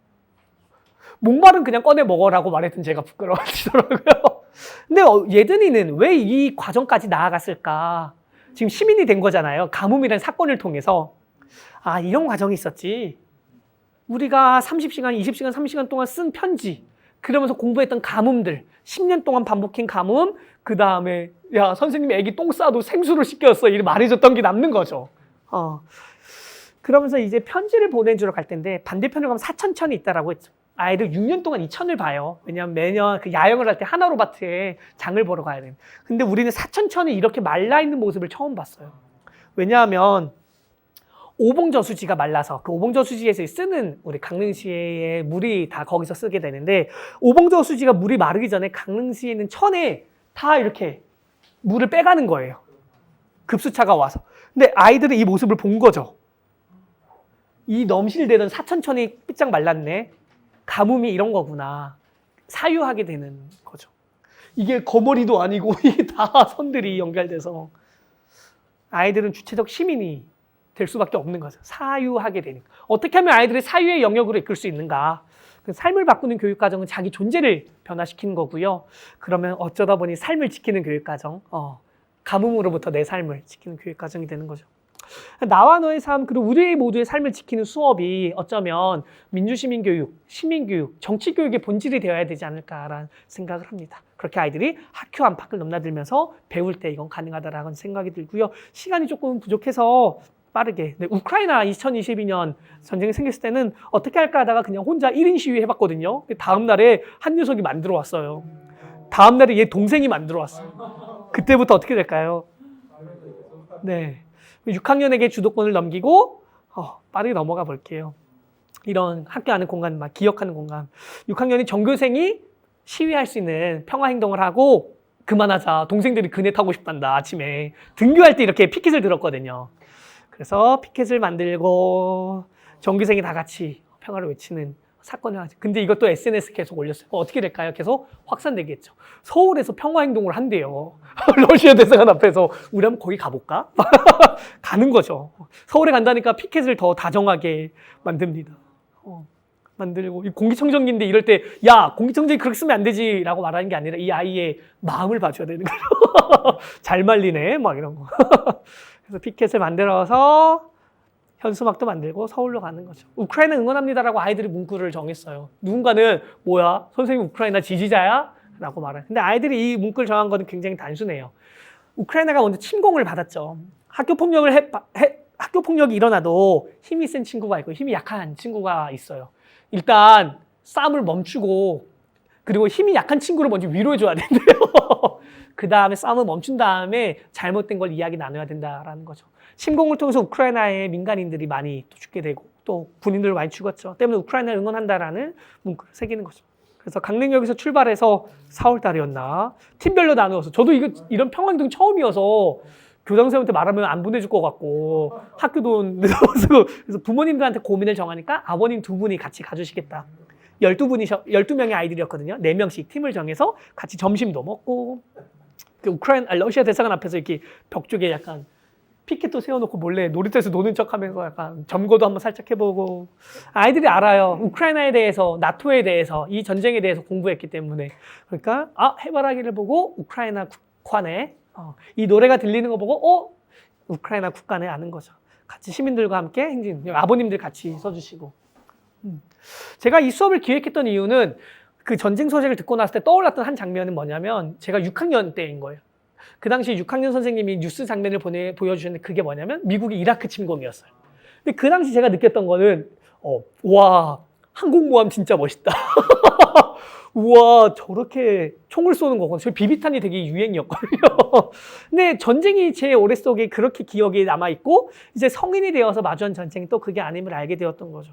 [SPEAKER 1] 목말은 그냥 꺼내 먹어라고 말했던 제가 부끄러워지더라고요. 근데 예든이는 왜 이 과정까지 나아갔을까? 지금 시민이 된 거잖아요. 가뭄이라는 사건을 통해서. 이런 과정이 있었지. 우리가 30시간, 20시간, 30시간 동안 쓴 편지, 그러면서 공부했던 가뭄들, 10년 동안 반복한 가뭄, 그 다음에 야 선생님이 애기 똥 싸도 생수를 시켰어 이렇게 말해줬던 게 남는 거죠. 그러면서 이제 편지를 보내주러 갈 텐데 반대편으로 가면 사천천이 있다라고 했죠. 아이들 6년 동안 이 천을 봐요. 왜냐하면 매년 그 야영을 할 때 하나로마트에 장을 보러 가야 돼요. 근데 우리는 사천천이 이렇게 말라있는 모습을 처음 봤어요. 왜냐하면 오봉저수지가 말라서 그 오봉저수지에서 쓰는 우리 강릉시의 물이 다 거기서 쓰게 되는데 오봉저수지가 물이 마르기 전에 강릉시에 있는 천에 다 이렇게 물을 빼가는 거예요. 급수차가 와서. 근데 아이들은 이 모습을 본 거죠. 이 넘실대던 사천천이 삐짝 말랐네. 가뭄이 이런 거구나. 사유하게 되는 거죠. 이게 거머리도 아니고 이게 다 선들이 연결돼서 아이들은 주체적 시민이 될 수밖에 없는 거죠. 사유하게 되니까. 어떻게 하면 아이들의 사유의 영역으로 이끌 수 있는가? 삶을 바꾸는 교육과정은 자기 존재를 변화시키는 거고요. 그러면 어쩌다 보니 삶을 지키는 교육과정, 가뭄으로부터 내 삶을 지키는 교육과정이 되는 거죠. 나와 너의 삶, 그리고 우리 모두의 삶을 지키는 수업이 어쩌면 민주시민교육, 시민교육, 정치교육의 본질이 되어야 되지 않을까라는 생각을 합니다. 그렇게 아이들이 학교 안팎을 넘나들면서 배울 때 이건 가능하다라는 생각이 들고요. 시간이 조금 부족해서 빠르게. 우크라이나 2022년 전쟁이 생겼을 때는 어떻게 할까 하다가 그냥 혼자 1인 시위 해봤거든요. 다음 날에 한 녀석이 만들어 왔어요. 다음 날에 얘 동생이 만들어 왔어요. 그때부터 어떻게 될까요? 네. 6학년에게 주도권을 넘기고 빠르게 넘어가 볼게요. 이런 학교 안의 공간, 기억하는 공간. 6학년이 전교생이 시위할 수 있는 평화 행동을 하고 그만하자. 동생들이 그네 타고 싶단다. 아침에 등교할 때 이렇게 피켓을 들었거든요. 그래서 피켓을 만들고 전교생이 다 같이 평화를 외치는 사건을 하죠. 근데 이것도 SNS 계속 올렸어요. 어떻게 될까요? 계속 확산되겠죠. 서울에서 평화행동을 한대요. 러시아 대사관 앞에서 우리 한번 거기 가볼까? 가는 거죠. 서울에 간다니까 피켓을 더 다정하게 만듭니다. 만들고 공기청정기인데 이럴 때 야 공기청정기 그렇게 쓰면 안 되지 라고 말하는 게 아니라 이 아이의 마음을 봐줘야 되는 거죠. 잘 말리네 막 이런 거. 그래서 피켓을 만들어서 현수막도 만들고 서울로 가는 거죠. 우크라이나 응원합니다라고 아이들이 문구를 정했어요. 누군가는 뭐야? 선생님 우크라이나 지지자야? 라고 말해요. 근데 아이들이 이 문구를 정한 거는 굉장히 단순해요. 우크라이나가 먼저 침공을 받았죠. 학교 폭력이 일어나도 힘이 센 친구가 있고 힘이 약한 친구가 있어요. 일단 싸움을 멈추고 그리고 힘이 약한 친구를 먼저 위로해줘야 된대요. 그 다음에 싸움을 멈춘 다음에 잘못된 걸 이야기 나눠야 된다라는 거죠. 침공을 통해서 우크라이나의 민간인들이 많이 또 죽게 되고 또 군인들 많이 죽었죠. 때문에 우크라이나를 응원한다라는 문구를 새기는 거죠. 그래서 강릉역에서 출발해서 4월 달이었나 팀별로 나누어서 저도 이런 평화행동 처음이어서 교장선생님한테 말하면 안 보내줄 것 같고 학교 돈 그래서 부모님들한테 고민을 정하니까 아버님 2분이 같이 가주시겠다. 12명의 아이들이었거든요. 4명씩 팀을 정해서 같이 점심도 먹고 그 러시아 대사관 앞에서 이렇게 벽 쪽에 약간 피켓도 세워놓고 몰래 놀이터에서 노는 척하면서 약간 점거도 한번 살짝 해보고 아이들이 알아요. 우크라이나에 대해서 나토에 대해서 이 전쟁에 대해서 공부했기 때문에 그러니까 해바라기를 보고 우크라이나 국관에 이 노래가 들리는 거 보고 우크라이나 국관에 아는 거죠. 같이 시민들과 함께 행진 아버님들 같이 써주시고 제가 이 수업을 기획했던 이유는 그 전쟁 소식을 듣고 났을 때 떠올랐던 한 장면은 뭐냐면 제가 6학년 때인 거예요. 그 당시 6학년 선생님이 뉴스 장면을 보여주셨는데 그게 뭐냐면 미국의 이라크 침공이었어요. 근데 그 당시 제가 느꼈던 거는 와 항공모함 진짜 멋있다. 우와 저렇게 총을 쏘는 거구나. 저 비비탄이 되게 유행이었거든요. 근데 전쟁이 제 오랫속에 그렇게 기억에 남아있고 이제 성인이 되어서 마주한 전쟁이 또 그게 아님을 알게 되었던 거죠.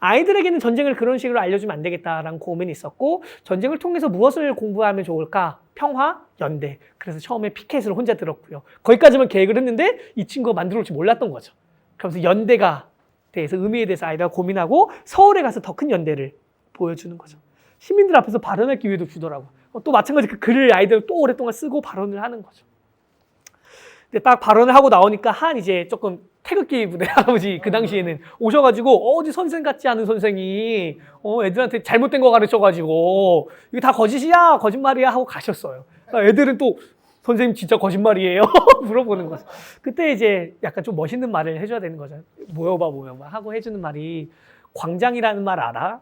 [SPEAKER 1] 아이들에게는 전쟁을 그런 식으로 알려주면 안 되겠다라는 고민이 있었고 전쟁을 통해서 무엇을 공부하면 좋을까? 평화, 연대. 그래서 처음에 피켓을 혼자 들었고요. 거기까지만 계획을 했는데 이 친구가 만들어 올 줄 몰랐던 거죠. 그러면서 연대가 대해서 의미에 대해서 아이가 고민하고 서울에 가서 더 큰 연대를 보여주는 거죠. 시민들 앞에서 발언할 기회도 주더라고요. 또 마찬가지 그 글을 아이들 또 오랫동안 쓰고 발언을 하는 거죠. 근데 딱 발언을 하고 나오니까 이제 조금 태극기 부대 할아버지 그 당시에는 오셔가지고 어디 선생 같지 않은 선생이 애들한테 잘못된 거 가르쳐가지고 이거 다 거짓이야 거짓말이야 하고 가셨어요. 그러니까 애들은 또 선생님 진짜 거짓말이에요 물어보는 거죠. 그때 이제 약간 좀 멋있는 말을 해줘야 되는 거죠. 모여봐 하고 해주는 말이 광장이라는 말 알아?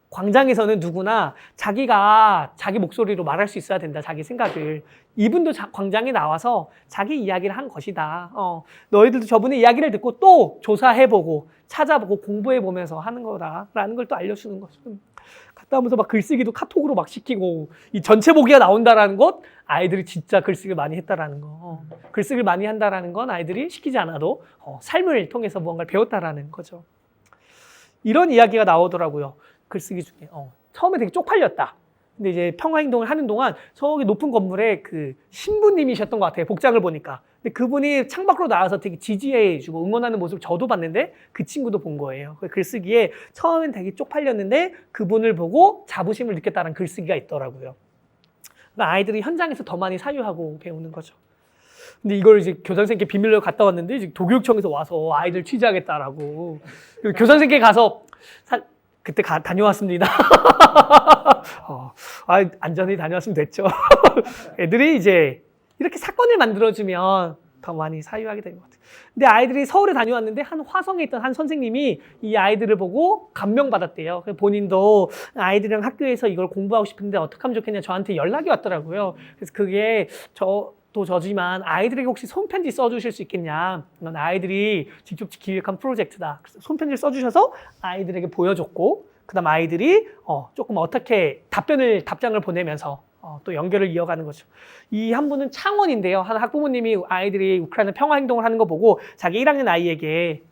[SPEAKER 1] 광장에서는 누구나 자기가 자기 목소리로 말할 수 있어야 된다. 자기 생각을. 이분도 광장에 나와서 자기 이야기를 한 것이다. 너희들도 저분의 이야기를 듣고 또 조사해보고 찾아보고 공부해보면서 하는 거다라는 걸 또 알려주는 거죠. 갔다 오면서 막 글쓰기도 카톡으로 막 시키고 이 전체 보기가 나온다라는 것 아이들이 진짜 글쓰기를 많이 했다라는 거. 글쓰기를 많이 한다라는 건 아이들이 시키지 않아도 삶을 통해서 무언가를 배웠다라는 거죠. 이런 이야기가 나오더라고요. 글쓰기 중에. 처음에 되게 쪽팔렸다. 근데 이제 평화행동을 하는 동안 저기 높은 건물에 그 신부님이셨던 것 같아요. 복장을 보니까. 근데 그분이 창밖으로 나와서 되게 지지해주고 응원하는 모습을 저도 봤는데 그 친구도 본 거예요. 글쓰기에 처음엔 되게 쪽팔렸는데 그분을 보고 자부심을 느꼈다는 글쓰기가 있더라고요. 그러니까 아이들이 현장에서 더 많이 사유하고 배우는 거죠. 근데 이걸 이제 교장선생님께 비밀로 갔다 왔는데 이제 도교육청에서 와서 아이들 취재하겠다라고. 교장선생님께 가서 그때 다녀왔습니다. 안전히 다녀왔으면 됐죠. 애들이 이제 이렇게 사건을 만들어주면 더 많이 사유하게 되는 것 같아요. 근데 아이들이 서울에 다녀왔는데 한 화성에 있던 한 선생님이 이 아이들을 보고 감명받았대요. 본인도 아이들이랑 학교에서 이걸 공부하고 싶은데 어떻게 하면 좋겠냐 저한테 연락이 왔더라고요. 그래서 그게 저지만 아이들에게 혹시 손편지 써주실 수 있겠냐. 넌 아이들이 직접 기획한 프로젝트다. 그래서 손편지를 써주셔서 아이들에게 보여줬고 그 다음 아이들이 조금 어떻게 답장을 보내면서 또 연결을 이어가는 거죠. 이 한 분은 창원인데요. 한 학부모님이 아이들이 우크라이나 평화행동을 하는 거 보고 자기 1학년 아이에게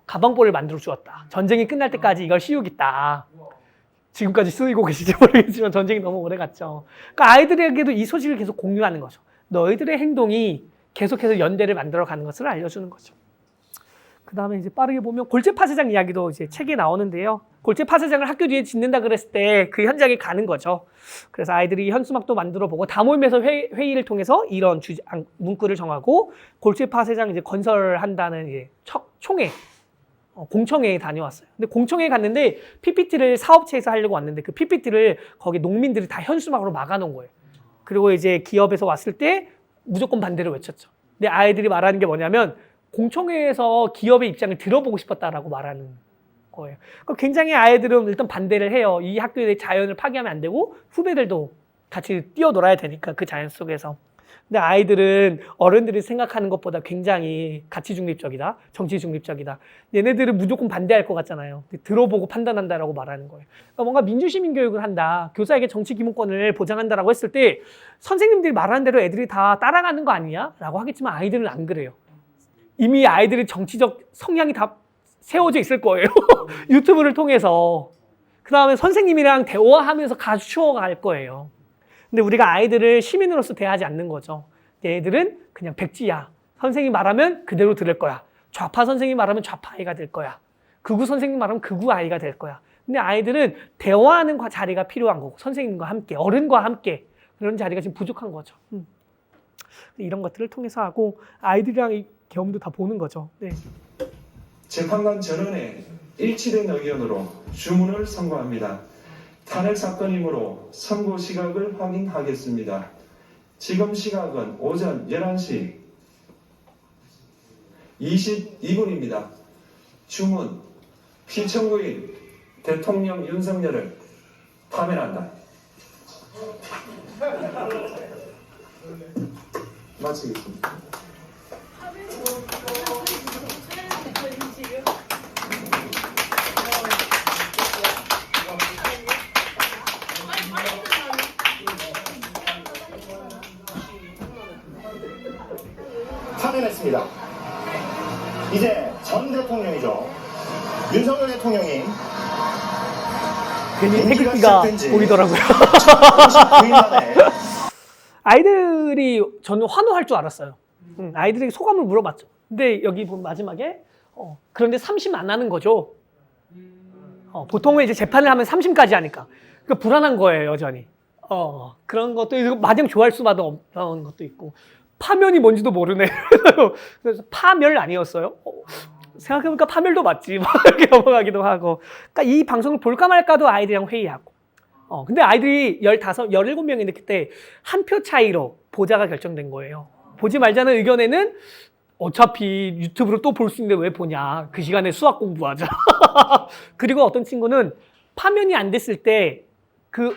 [SPEAKER 1] 가방볼을 만들어 주었다. 전쟁이 끝날 때까지 이걸 씌우겠다. 지금까지 쓰이고 계실지 모르겠지만 전쟁이 너무 오래 갔죠. 그러니까 아이들에게도 이 소식을 계속 공유하는 거죠. 너희들의 행동이 계속해서 연대를 만들어가는 것을 알려주는 거죠. 그 다음에 이제 빠르게 보면 골재 파쇄장 이야기도 이제 책에 나오는데요. 골재 파쇄장을 학교 뒤에 짓는다 그랬을 때 그 현장에 가는 거죠. 그래서 아이들이 현수막도 만들어 보고 다 모임에서 회의를 통해서 이런 문구를 정하고 골재 파쇄장 이제 건설한다는 이제 총회, 공청회에 다녀왔어요. 근데 공청회에 갔는데 PPT를 사업체에서 하려고 왔는데 그 PPT를 거기 농민들이 다 현수막으로 막아놓은 거예요. 그리고 이제 기업에서 왔을 때 무조건 반대를 외쳤죠. 근데 아이들이 말하는 게 뭐냐면 공청회에서 기업의 입장을 들어보고 싶었다라고 말하는 거예요. 그러니까 굉장히 아이들은 일단 반대를 해요. 이 학교의 자연을 파괴하면 안 되고 후배들도 같이 뛰어놀아야 되니까 그 자연 속에서. 근데 아이들은 어른들이 생각하는 것보다 굉장히 가치 중립적이다, 정치 중립적이다. 얘네들은 무조건 반대할 것 같잖아요. 들어보고 판단한다라고 말하는 거예요. 그러니까 뭔가 민주시민 교육을 한다, 교사에게 정치 기본권을 보장한다라고 했을 때 선생님들이 말하는 대로 애들이 다 따라가는 거 아니냐? 라고 하겠지만 아이들은 안 그래요. 이미 아이들이 정치적 성향이 다 세워져 있을 거예요. 유튜브를 통해서. 그 다음에 선생님이랑 대화하면서 가르쳐 갈 거예요. 근데 우리가 아이들을 시민으로서 대하지 않는 거죠. 얘들은 그냥 백지야. 선생님이 말하면 그대로 들을 거야. 좌파 선생님이 말하면 좌파 아이가 될 거야. 극우 선생님이 말하면 극우 아이가 될 거야. 근데 아이들은 대화하는 자리가 필요한 거고, 선생님과 함께, 어른과 함께 그런 자리가 지금 부족한 거죠. 이런 것들을 통해서 하고 아이들이랑 이 경험도 다 보는 거죠. 네.
[SPEAKER 6] 재판관 전원의 일치된 의견으로 주문을 선고합니다. 탄핵 사건이므로 선고 시각을 확인하겠습니다. 지금 시각은 오전 11시 22분입니다. 주문, 피청구인 대통령 윤석열을 파면한다. 마치겠습니다.
[SPEAKER 7] 파면했습니다. 이제 전 대통령이죠. 윤석열 대통령이
[SPEAKER 1] 괜히
[SPEAKER 7] 임기가
[SPEAKER 1] 태극기가
[SPEAKER 7] 시작된 지
[SPEAKER 1] 보이더라고요.
[SPEAKER 7] 59일 만에
[SPEAKER 1] 아이들이 저는 환호할 줄 알았어요. 아이들에게 소감을 물어봤죠. 근데 여기 보면 마지막에 그런데 3심 안 하는 거죠. 보통은 이제 재판을 하면 3심까지 하니까. 그러니까 불안한 거예요, 여전히. 그런 것도 있고, 마냥 좋아할 수밖에 없는 것도 있고. 파면이 뭔지도 모르네. 그래서 파멸 아니었어요? 생각해보니까 파멸도 맞지. 막 이렇게 넘어가기도 하고. 그러니까 이 방송을 볼까 말까도 아이들이랑 회의하고. 근데 아이들이 17명인데 그때 한 표 차이로 보자가 결정된 거예요. 보지 말자는 의견에는 어차피 유튜브로 또 볼 수 있는데 왜 보냐. 그 시간에 수학 공부하자. 그리고 어떤 친구는 파면이 안 됐을 때 그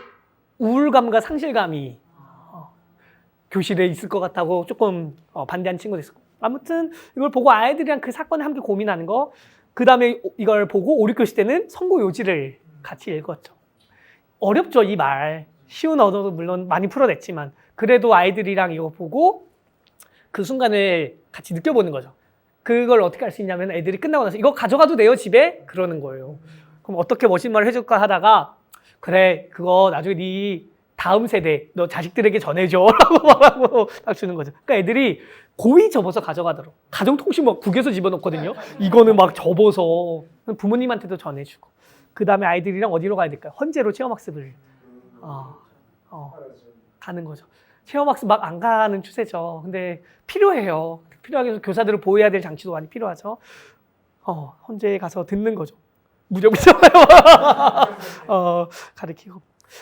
[SPEAKER 1] 우울감과 상실감이 교실에 있을 것 같다고 조금 반대한 친구도 있었고. 아무튼 이걸 보고 아이들이랑 그 사건을 함께 고민하는 거, 그 다음에 이걸 보고 5, 6교시 때는 선고 요지를 같이 읽었죠. 어렵죠, 이 말. 쉬운 언어도 물론 많이 풀어냈지만 그래도 아이들이랑 이거 보고 그 순간을 같이 느껴보는 거죠. 그걸 어떻게 할 수 있냐면 애들이 끝나고 나서 이거 가져가도 돼요, 집에? 그러는 거예요. 그럼 어떻게 멋진 말을 해줄까 하다가 그래, 그거 나중에 네 다음 세대, 너 자식들에게 전해줘 라고 말하고 딱 주는 거죠. 그러니까 애들이 고이 접어서 가져가도록. 가정통신 막 국에서 집어넣거든요. 이거는 막 접어서 부모님한테도 전해주고. 그 다음에 아이들이랑 어디로 가야 될까요? 헌재로 체험학습을 가는 거죠. 체험학습 막 안 가는 추세죠. 근데 필요해요. 필요하게 해서 교사들을 보호해야 될 장치도 많이 필요하죠. 헌재에 가서 듣는 거죠. 무적이잖아요. 가르치고.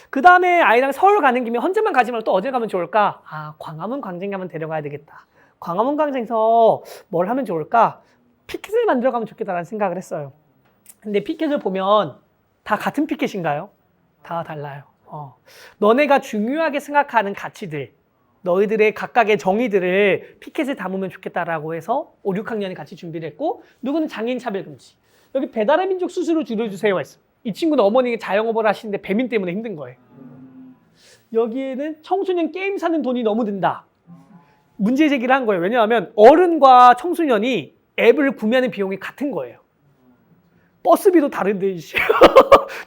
[SPEAKER 1] 그 다음에 아이랑 서울 가는 김에 헌재만 가지 말고 또 어디 가면 좋을까? 광화문 광장에 한번 데려가야 되겠다. 광화문 광장에서 뭘 하면 좋을까? 피켓을 만들어 가면 좋겠다라는 생각을 했어요. 근데 피켓을 보면 다 같은 피켓인가요? 다 달라요. 너네가 중요하게 생각하는 가치들, 너희들의 각각의 정의들을 피켓에 담으면 좋겠다라고 해서 5, 6학년이 같이 준비를 했고, 누구는 장애인 차별금지. 여기 배달의 민족 수수료 줄여주세요 했어. 이 친구는 어머니가 자영업을 하시는데 배민 때문에 힘든 거예요. 여기에는 청소년 게임 사는 돈이 너무 든다. 문제 제기를 한 거예요. 왜냐하면 어른과 청소년이 앱을 구매하는 비용이 같은 거예요. 버스비도 다른데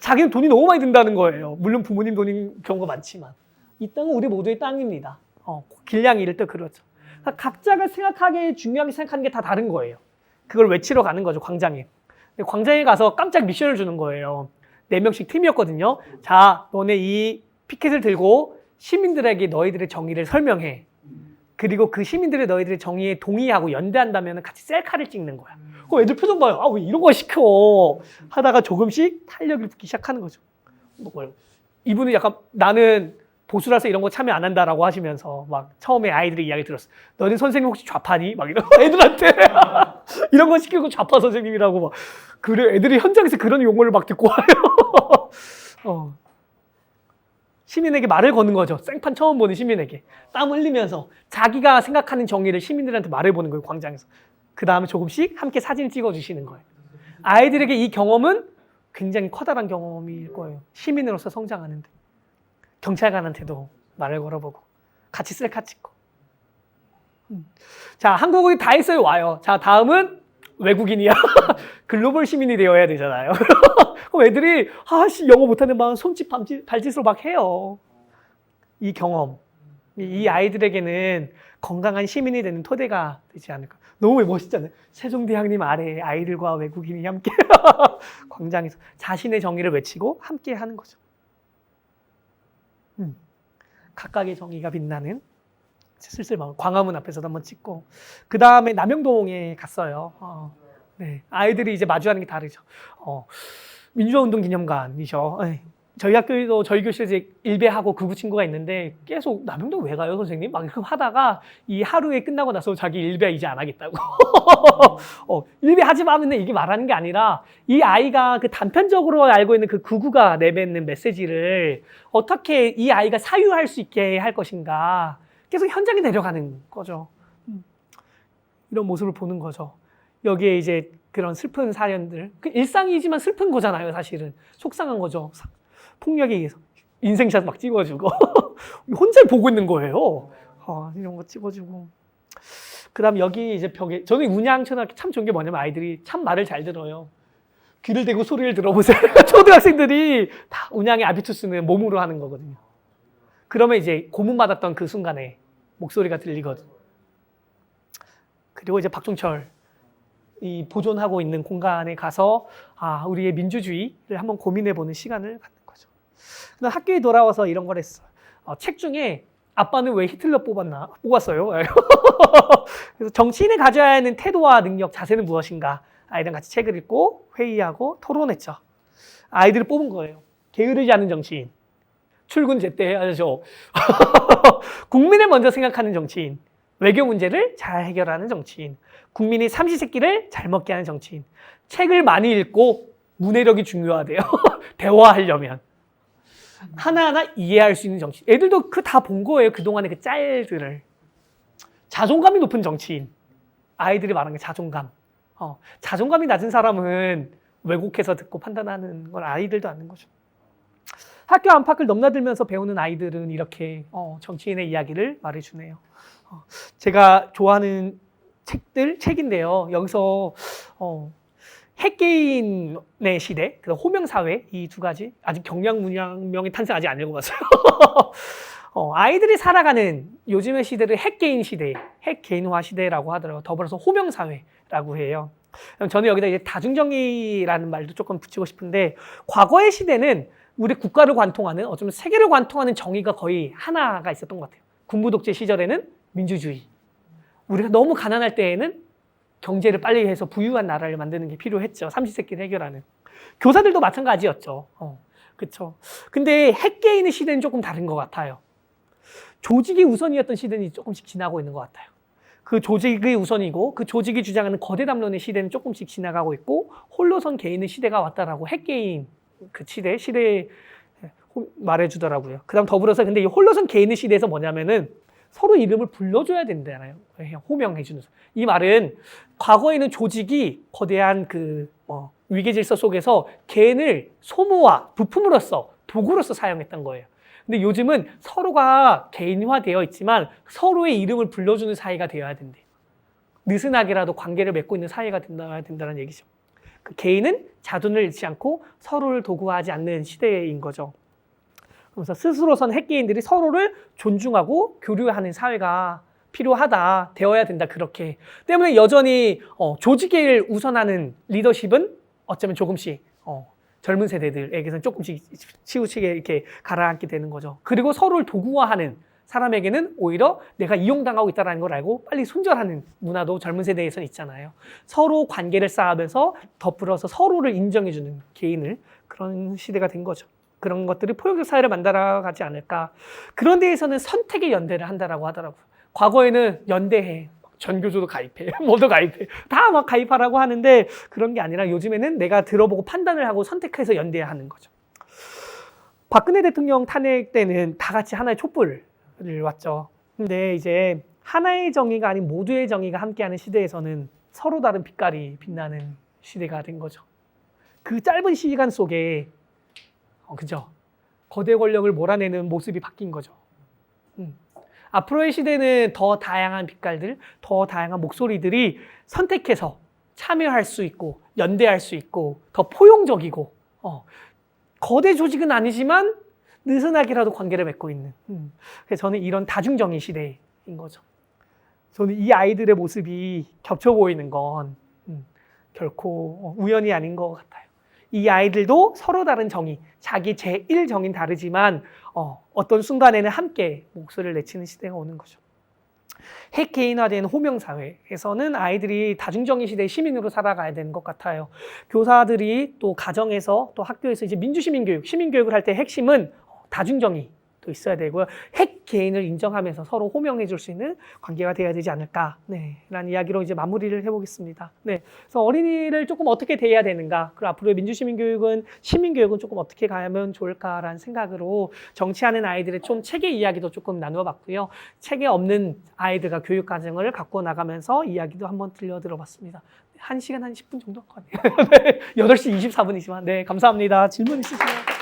[SPEAKER 1] 자기는 돈이 너무 많이 든다는 거예요. 물론 부모님 돈인 경우가 많지만 이 땅은 우리 모두의 땅입니다. 길냥이 이럴 때 그렇죠. 그러니까 각자가 중요하게 생각하는 게 다 다른 거예요. 그걸 외치러 가는 거죠, 광장에. 근데 광장에 가서 깜짝 미션을 주는 거예요. 4명씩 팀이었거든요. 자, 너네 이 피켓을 들고 시민들에게 너희들의 정의를 설명해. 그리고 그 시민들이 너희들의 정의에 동의하고 연대한다면 같이 셀카를 찍는 거야. 그럼 애들 표정 봐요. 왜 이런 거 시켜? 하다가 조금씩 탄력을 붙기 시작하는 거죠. 이분은 약간 나는 보수라서 이런 거 참여 안 한다라고 하시면서 막 처음에 아이들의 이야기 들었어. 너네 선생님 혹시 좌파니? 막 이런 애들한테 이런 거 시키고 좌파 선생님이라고 막. 그래, 애들이 현장에서 그런 용어를 막 듣고 와요. 시민에게 말을 거는 거죠. 생판 처음 보는 시민에게. 땀 흘리면서 자기가 생각하는 정의를 시민들한테 말해보는 거예요, 광장에서. 그 다음에 조금씩 함께 사진을 찍어주시는 거예요. 아이들에게 이 경험은 굉장히 커다란 경험일 거예요. 시민으로서 성장하는데. 경찰관한테도 말을 걸어보고 같이 셀카 찍고. 자, 한국이 다 했어요. 와요. 자, 다음은 외국인이야. 글로벌 시민이 되어야 되잖아요. 그럼 애들이 영어 못하는 막 손짓 발짓으로 막 해요. 이 경험, 이 아이들에게는 건강한 시민이 되는 토대가 되지 않을까. 너무 멋있잖아요. 세종대왕님 아래 아이들과 외국인이 함께 광장에서 자신의 정의를 외치고 함께 하는 거죠. 각각의 정의가 빛나는 슬슬 광화문 앞에서도 한번 찍고, 그 다음에 남영동에 갔어요. 네, 아이들이 이제 마주하는 게 다르죠. 민주화운동 기념관이죠. 저희 학교에도 저희 교실에서 일배하고 극우 친구가 있는데 계속 남영동 왜 가요 선생님? 막 이렇게 하다가 이 하루에 끝나고 나서 자기 일배 이제 안 하겠다고. 일배 하지 마 하면 이게 말하는 게 아니라 이 아이가 그 단편적으로 알고 있는 그 극우가 내뱉는 메시지를 어떻게 이 아이가 사유할 수 있게 할 것인가. 계속 현장에 내려가는 거죠. 이런 모습을 보는 거죠. 여기에 이제 그런 슬픈 사연들, 그 일상이지만 슬픈 거잖아요, 사실은. 속상한 거죠. 폭력에 의해서 인생샷 막 찍어주고 혼자 보고 있는 거예요. 이런 거 찍어주고. 그다음 여기 이제 벽에, 저는 운양초등학교 참 좋은 게 뭐냐면 아이들이 참 말을 잘 들어요. 귀를 대고 소리를 들어보세요. 초등학생들이 다 운양의 아비투스는 몸으로 하는 거거든요. 그러면 이제 고문받았던 그 순간에 목소리가 들리거든. 그리고 이제 박종철 이 보존하고 있는 공간에 가서 우리의 민주주의를 한번 고민해보는 시간을 갖는 거죠. 그다음 학교에 돌아와서 이런 걸 했어. 책 중에 아빠는 왜 히틀러 뽑았어요. 그래서 정치인이 가져야 하는 태도와 능력, 자세는 무엇인가? 아이들랑 같이 책을 읽고 회의하고 토론했죠. 아이들을 뽑은 거예요. 게으르지 않은 정치인. 출근 제때 해야죠. 국민을 먼저 생각하는 정치인. 외교 문제를 잘 해결하는 정치인. 국민이 삼시세끼를 잘 먹게 하는 정치인. 책을 많이 읽고 문해력이 중요하대요. 대화하려면. 하나하나 이해할 수 있는 정치인. 애들도 그 다 본 거예요. 그동안의 그 짤들을. 자존감이 높은 정치인. 아이들이 말하는 게 자존감. 자존감이 낮은 사람은 왜곡해서 듣고 판단하는 걸 아이들도 아는 거죠. 학교 안팎을 넘나들면서 배우는 아이들은 이렇게 정치인의 이야기를 말해주네요. 제가 좋아하는 책인데요. 여기서 핵개인의 시대, 그다음 호명사회, 이 두 가지, 아직 경량문양명의 탄생 아직 안 읽어봤어요. 아이들이 살아가는 요즘의 시대를 핵개인 시대, 핵개인화 시대라고 하더라고요. 더불어서 호명사회라고 해요. 저는 여기다 이제 다중정의라는 말도 조금 붙이고 싶은데, 과거의 시대는 우리 국가를 관통하는, 어쩌면 세계를 관통하는 정의가 거의 하나가 있었던 것 같아요. 군부독재 시절에는 민주주의. 우리가 너무 가난할 때에는 경제를 빨리 해서 부유한 나라를 만드는 게 필요했죠. 삼시세끼를 해결하는. 교사들도 마찬가지였죠. 그렇죠. 근데 핵개인의 시대는 조금 다른 것 같아요. 조직이 우선이었던 시대는 조금씩 지나고 있는 것 같아요. 그 조직이 우선이고 그 조직이 주장하는 거대 담론의 시대는 조금씩 지나가고 있고, 홀로선 개인의 시대가 왔다라고 핵개인 그 시대에 말해주더라고요. 그다음 더불어서 근데 이 홀로선 개인의 시대에서 뭐냐면은 서로 이름을 불러줘야 된다나요? 호명해주는. 이 말은 과거에는 조직이 거대한 위계 질서 속에서 개인을 소모와 부품으로서, 도구로서 사용했던 거예요. 근데 요즘은 서로가 개인화되어 있지만 서로의 이름을 불러주는 사이가 되어야 된대. 느슨하게라도 관계를 맺고 있는 사이가 된다는 얘기죠. 그 개인은 자존을 잃지 않고 서로를 도구화하지 않는 시대인 거죠. 그래서 스스로선 핵개인들이 서로를 존중하고 교류하는 사회가 필요하다, 되어야 된다, 그렇게. 때문에 여전히 조직을 우선하는 리더십은 어쩌면 조금씩 젊은 세대들에게서는 조금씩 치우치게 이렇게 가라앉게 되는 거죠. 그리고 서로를 도구화하는 사람에게는 오히려 내가 이용당하고 있다는 걸 알고 빨리 손절하는 문화도 젊은 세대에서는 있잖아요. 서로 관계를 쌓으면서 덧불어서 서로를 인정해주는 개인을, 그런 시대가 된 거죠. 그런 것들이 포용적 사회를 만들어가지 않을까. 그런 데에서는 선택의 연대를 한다라고 하더라고요. 과거에는 연대해, 전교조도 가입해, 뭐도 가입해, 다 막 가입하라고 하는데 그런 게 아니라 요즘에는 내가 들어보고 판단을 하고 선택해서 연대해야 하는 거죠. 박근혜 대통령 탄핵 때는 다 같이 하나의 촛불을 왔죠. 근데 이제 하나의 정의가 아닌 모두의 정의가 함께하는 시대에서는 서로 다른 빛깔이 빛나는 시대가 된 거죠. 그 짧은 시간 속에 그죠? 거대 권력을 몰아내는 모습이 바뀐 거죠. 앞으로의 시대는 더 다양한 빛깔들, 더 다양한 목소리들이 선택해서 참여할 수 있고 연대할 수 있고 더 포용적이고 거대 조직은 아니지만 느슨하게라도 관계를 맺고 있는 그래서 저는 이런 다중정의 시대인 거죠. 저는 이 아이들의 모습이 겹쳐 보이는 건 결코 우연이 아닌 것 같아요. 이 아이들도 서로 다른 정의, 자기 제1정의는 다르지만 어떤 순간에는 함께 목소리를 내치는 시대가 오는 거죠. 핵 개인화된 호명사회에서는 아이들이 다중정의 시대의 시민으로 살아가야 되는 것 같아요. 교사들이 또 가정에서 또 학교에서 이제 민주시민교육, 시민교육을 할 때 핵심은 다중정의도 있어야 되고요. 핵 개인을 인정하면서 서로 호명해 줄 수 있는 관계가 돼야 되지 않을까. 네, 라는 이야기로 이제 마무리를 해보겠습니다. 네. 그래서 어린이를 조금 어떻게 대해야 되는가. 그리고 앞으로의 민주시민교육은, 시민교육은 조금 어떻게 가면 좋을까라는 생각으로 정치하는 아이들의 좀 체계 이야기도 조금 나누어 봤고요. 체계 없는 아이들과 교육 과정을 갖고 나가면서 이야기도 한번 들려드려 봤습니다. 1시간 한 10분 정도? 네, 8시 24분이지만. 네, 감사합니다. 질문 있으시면.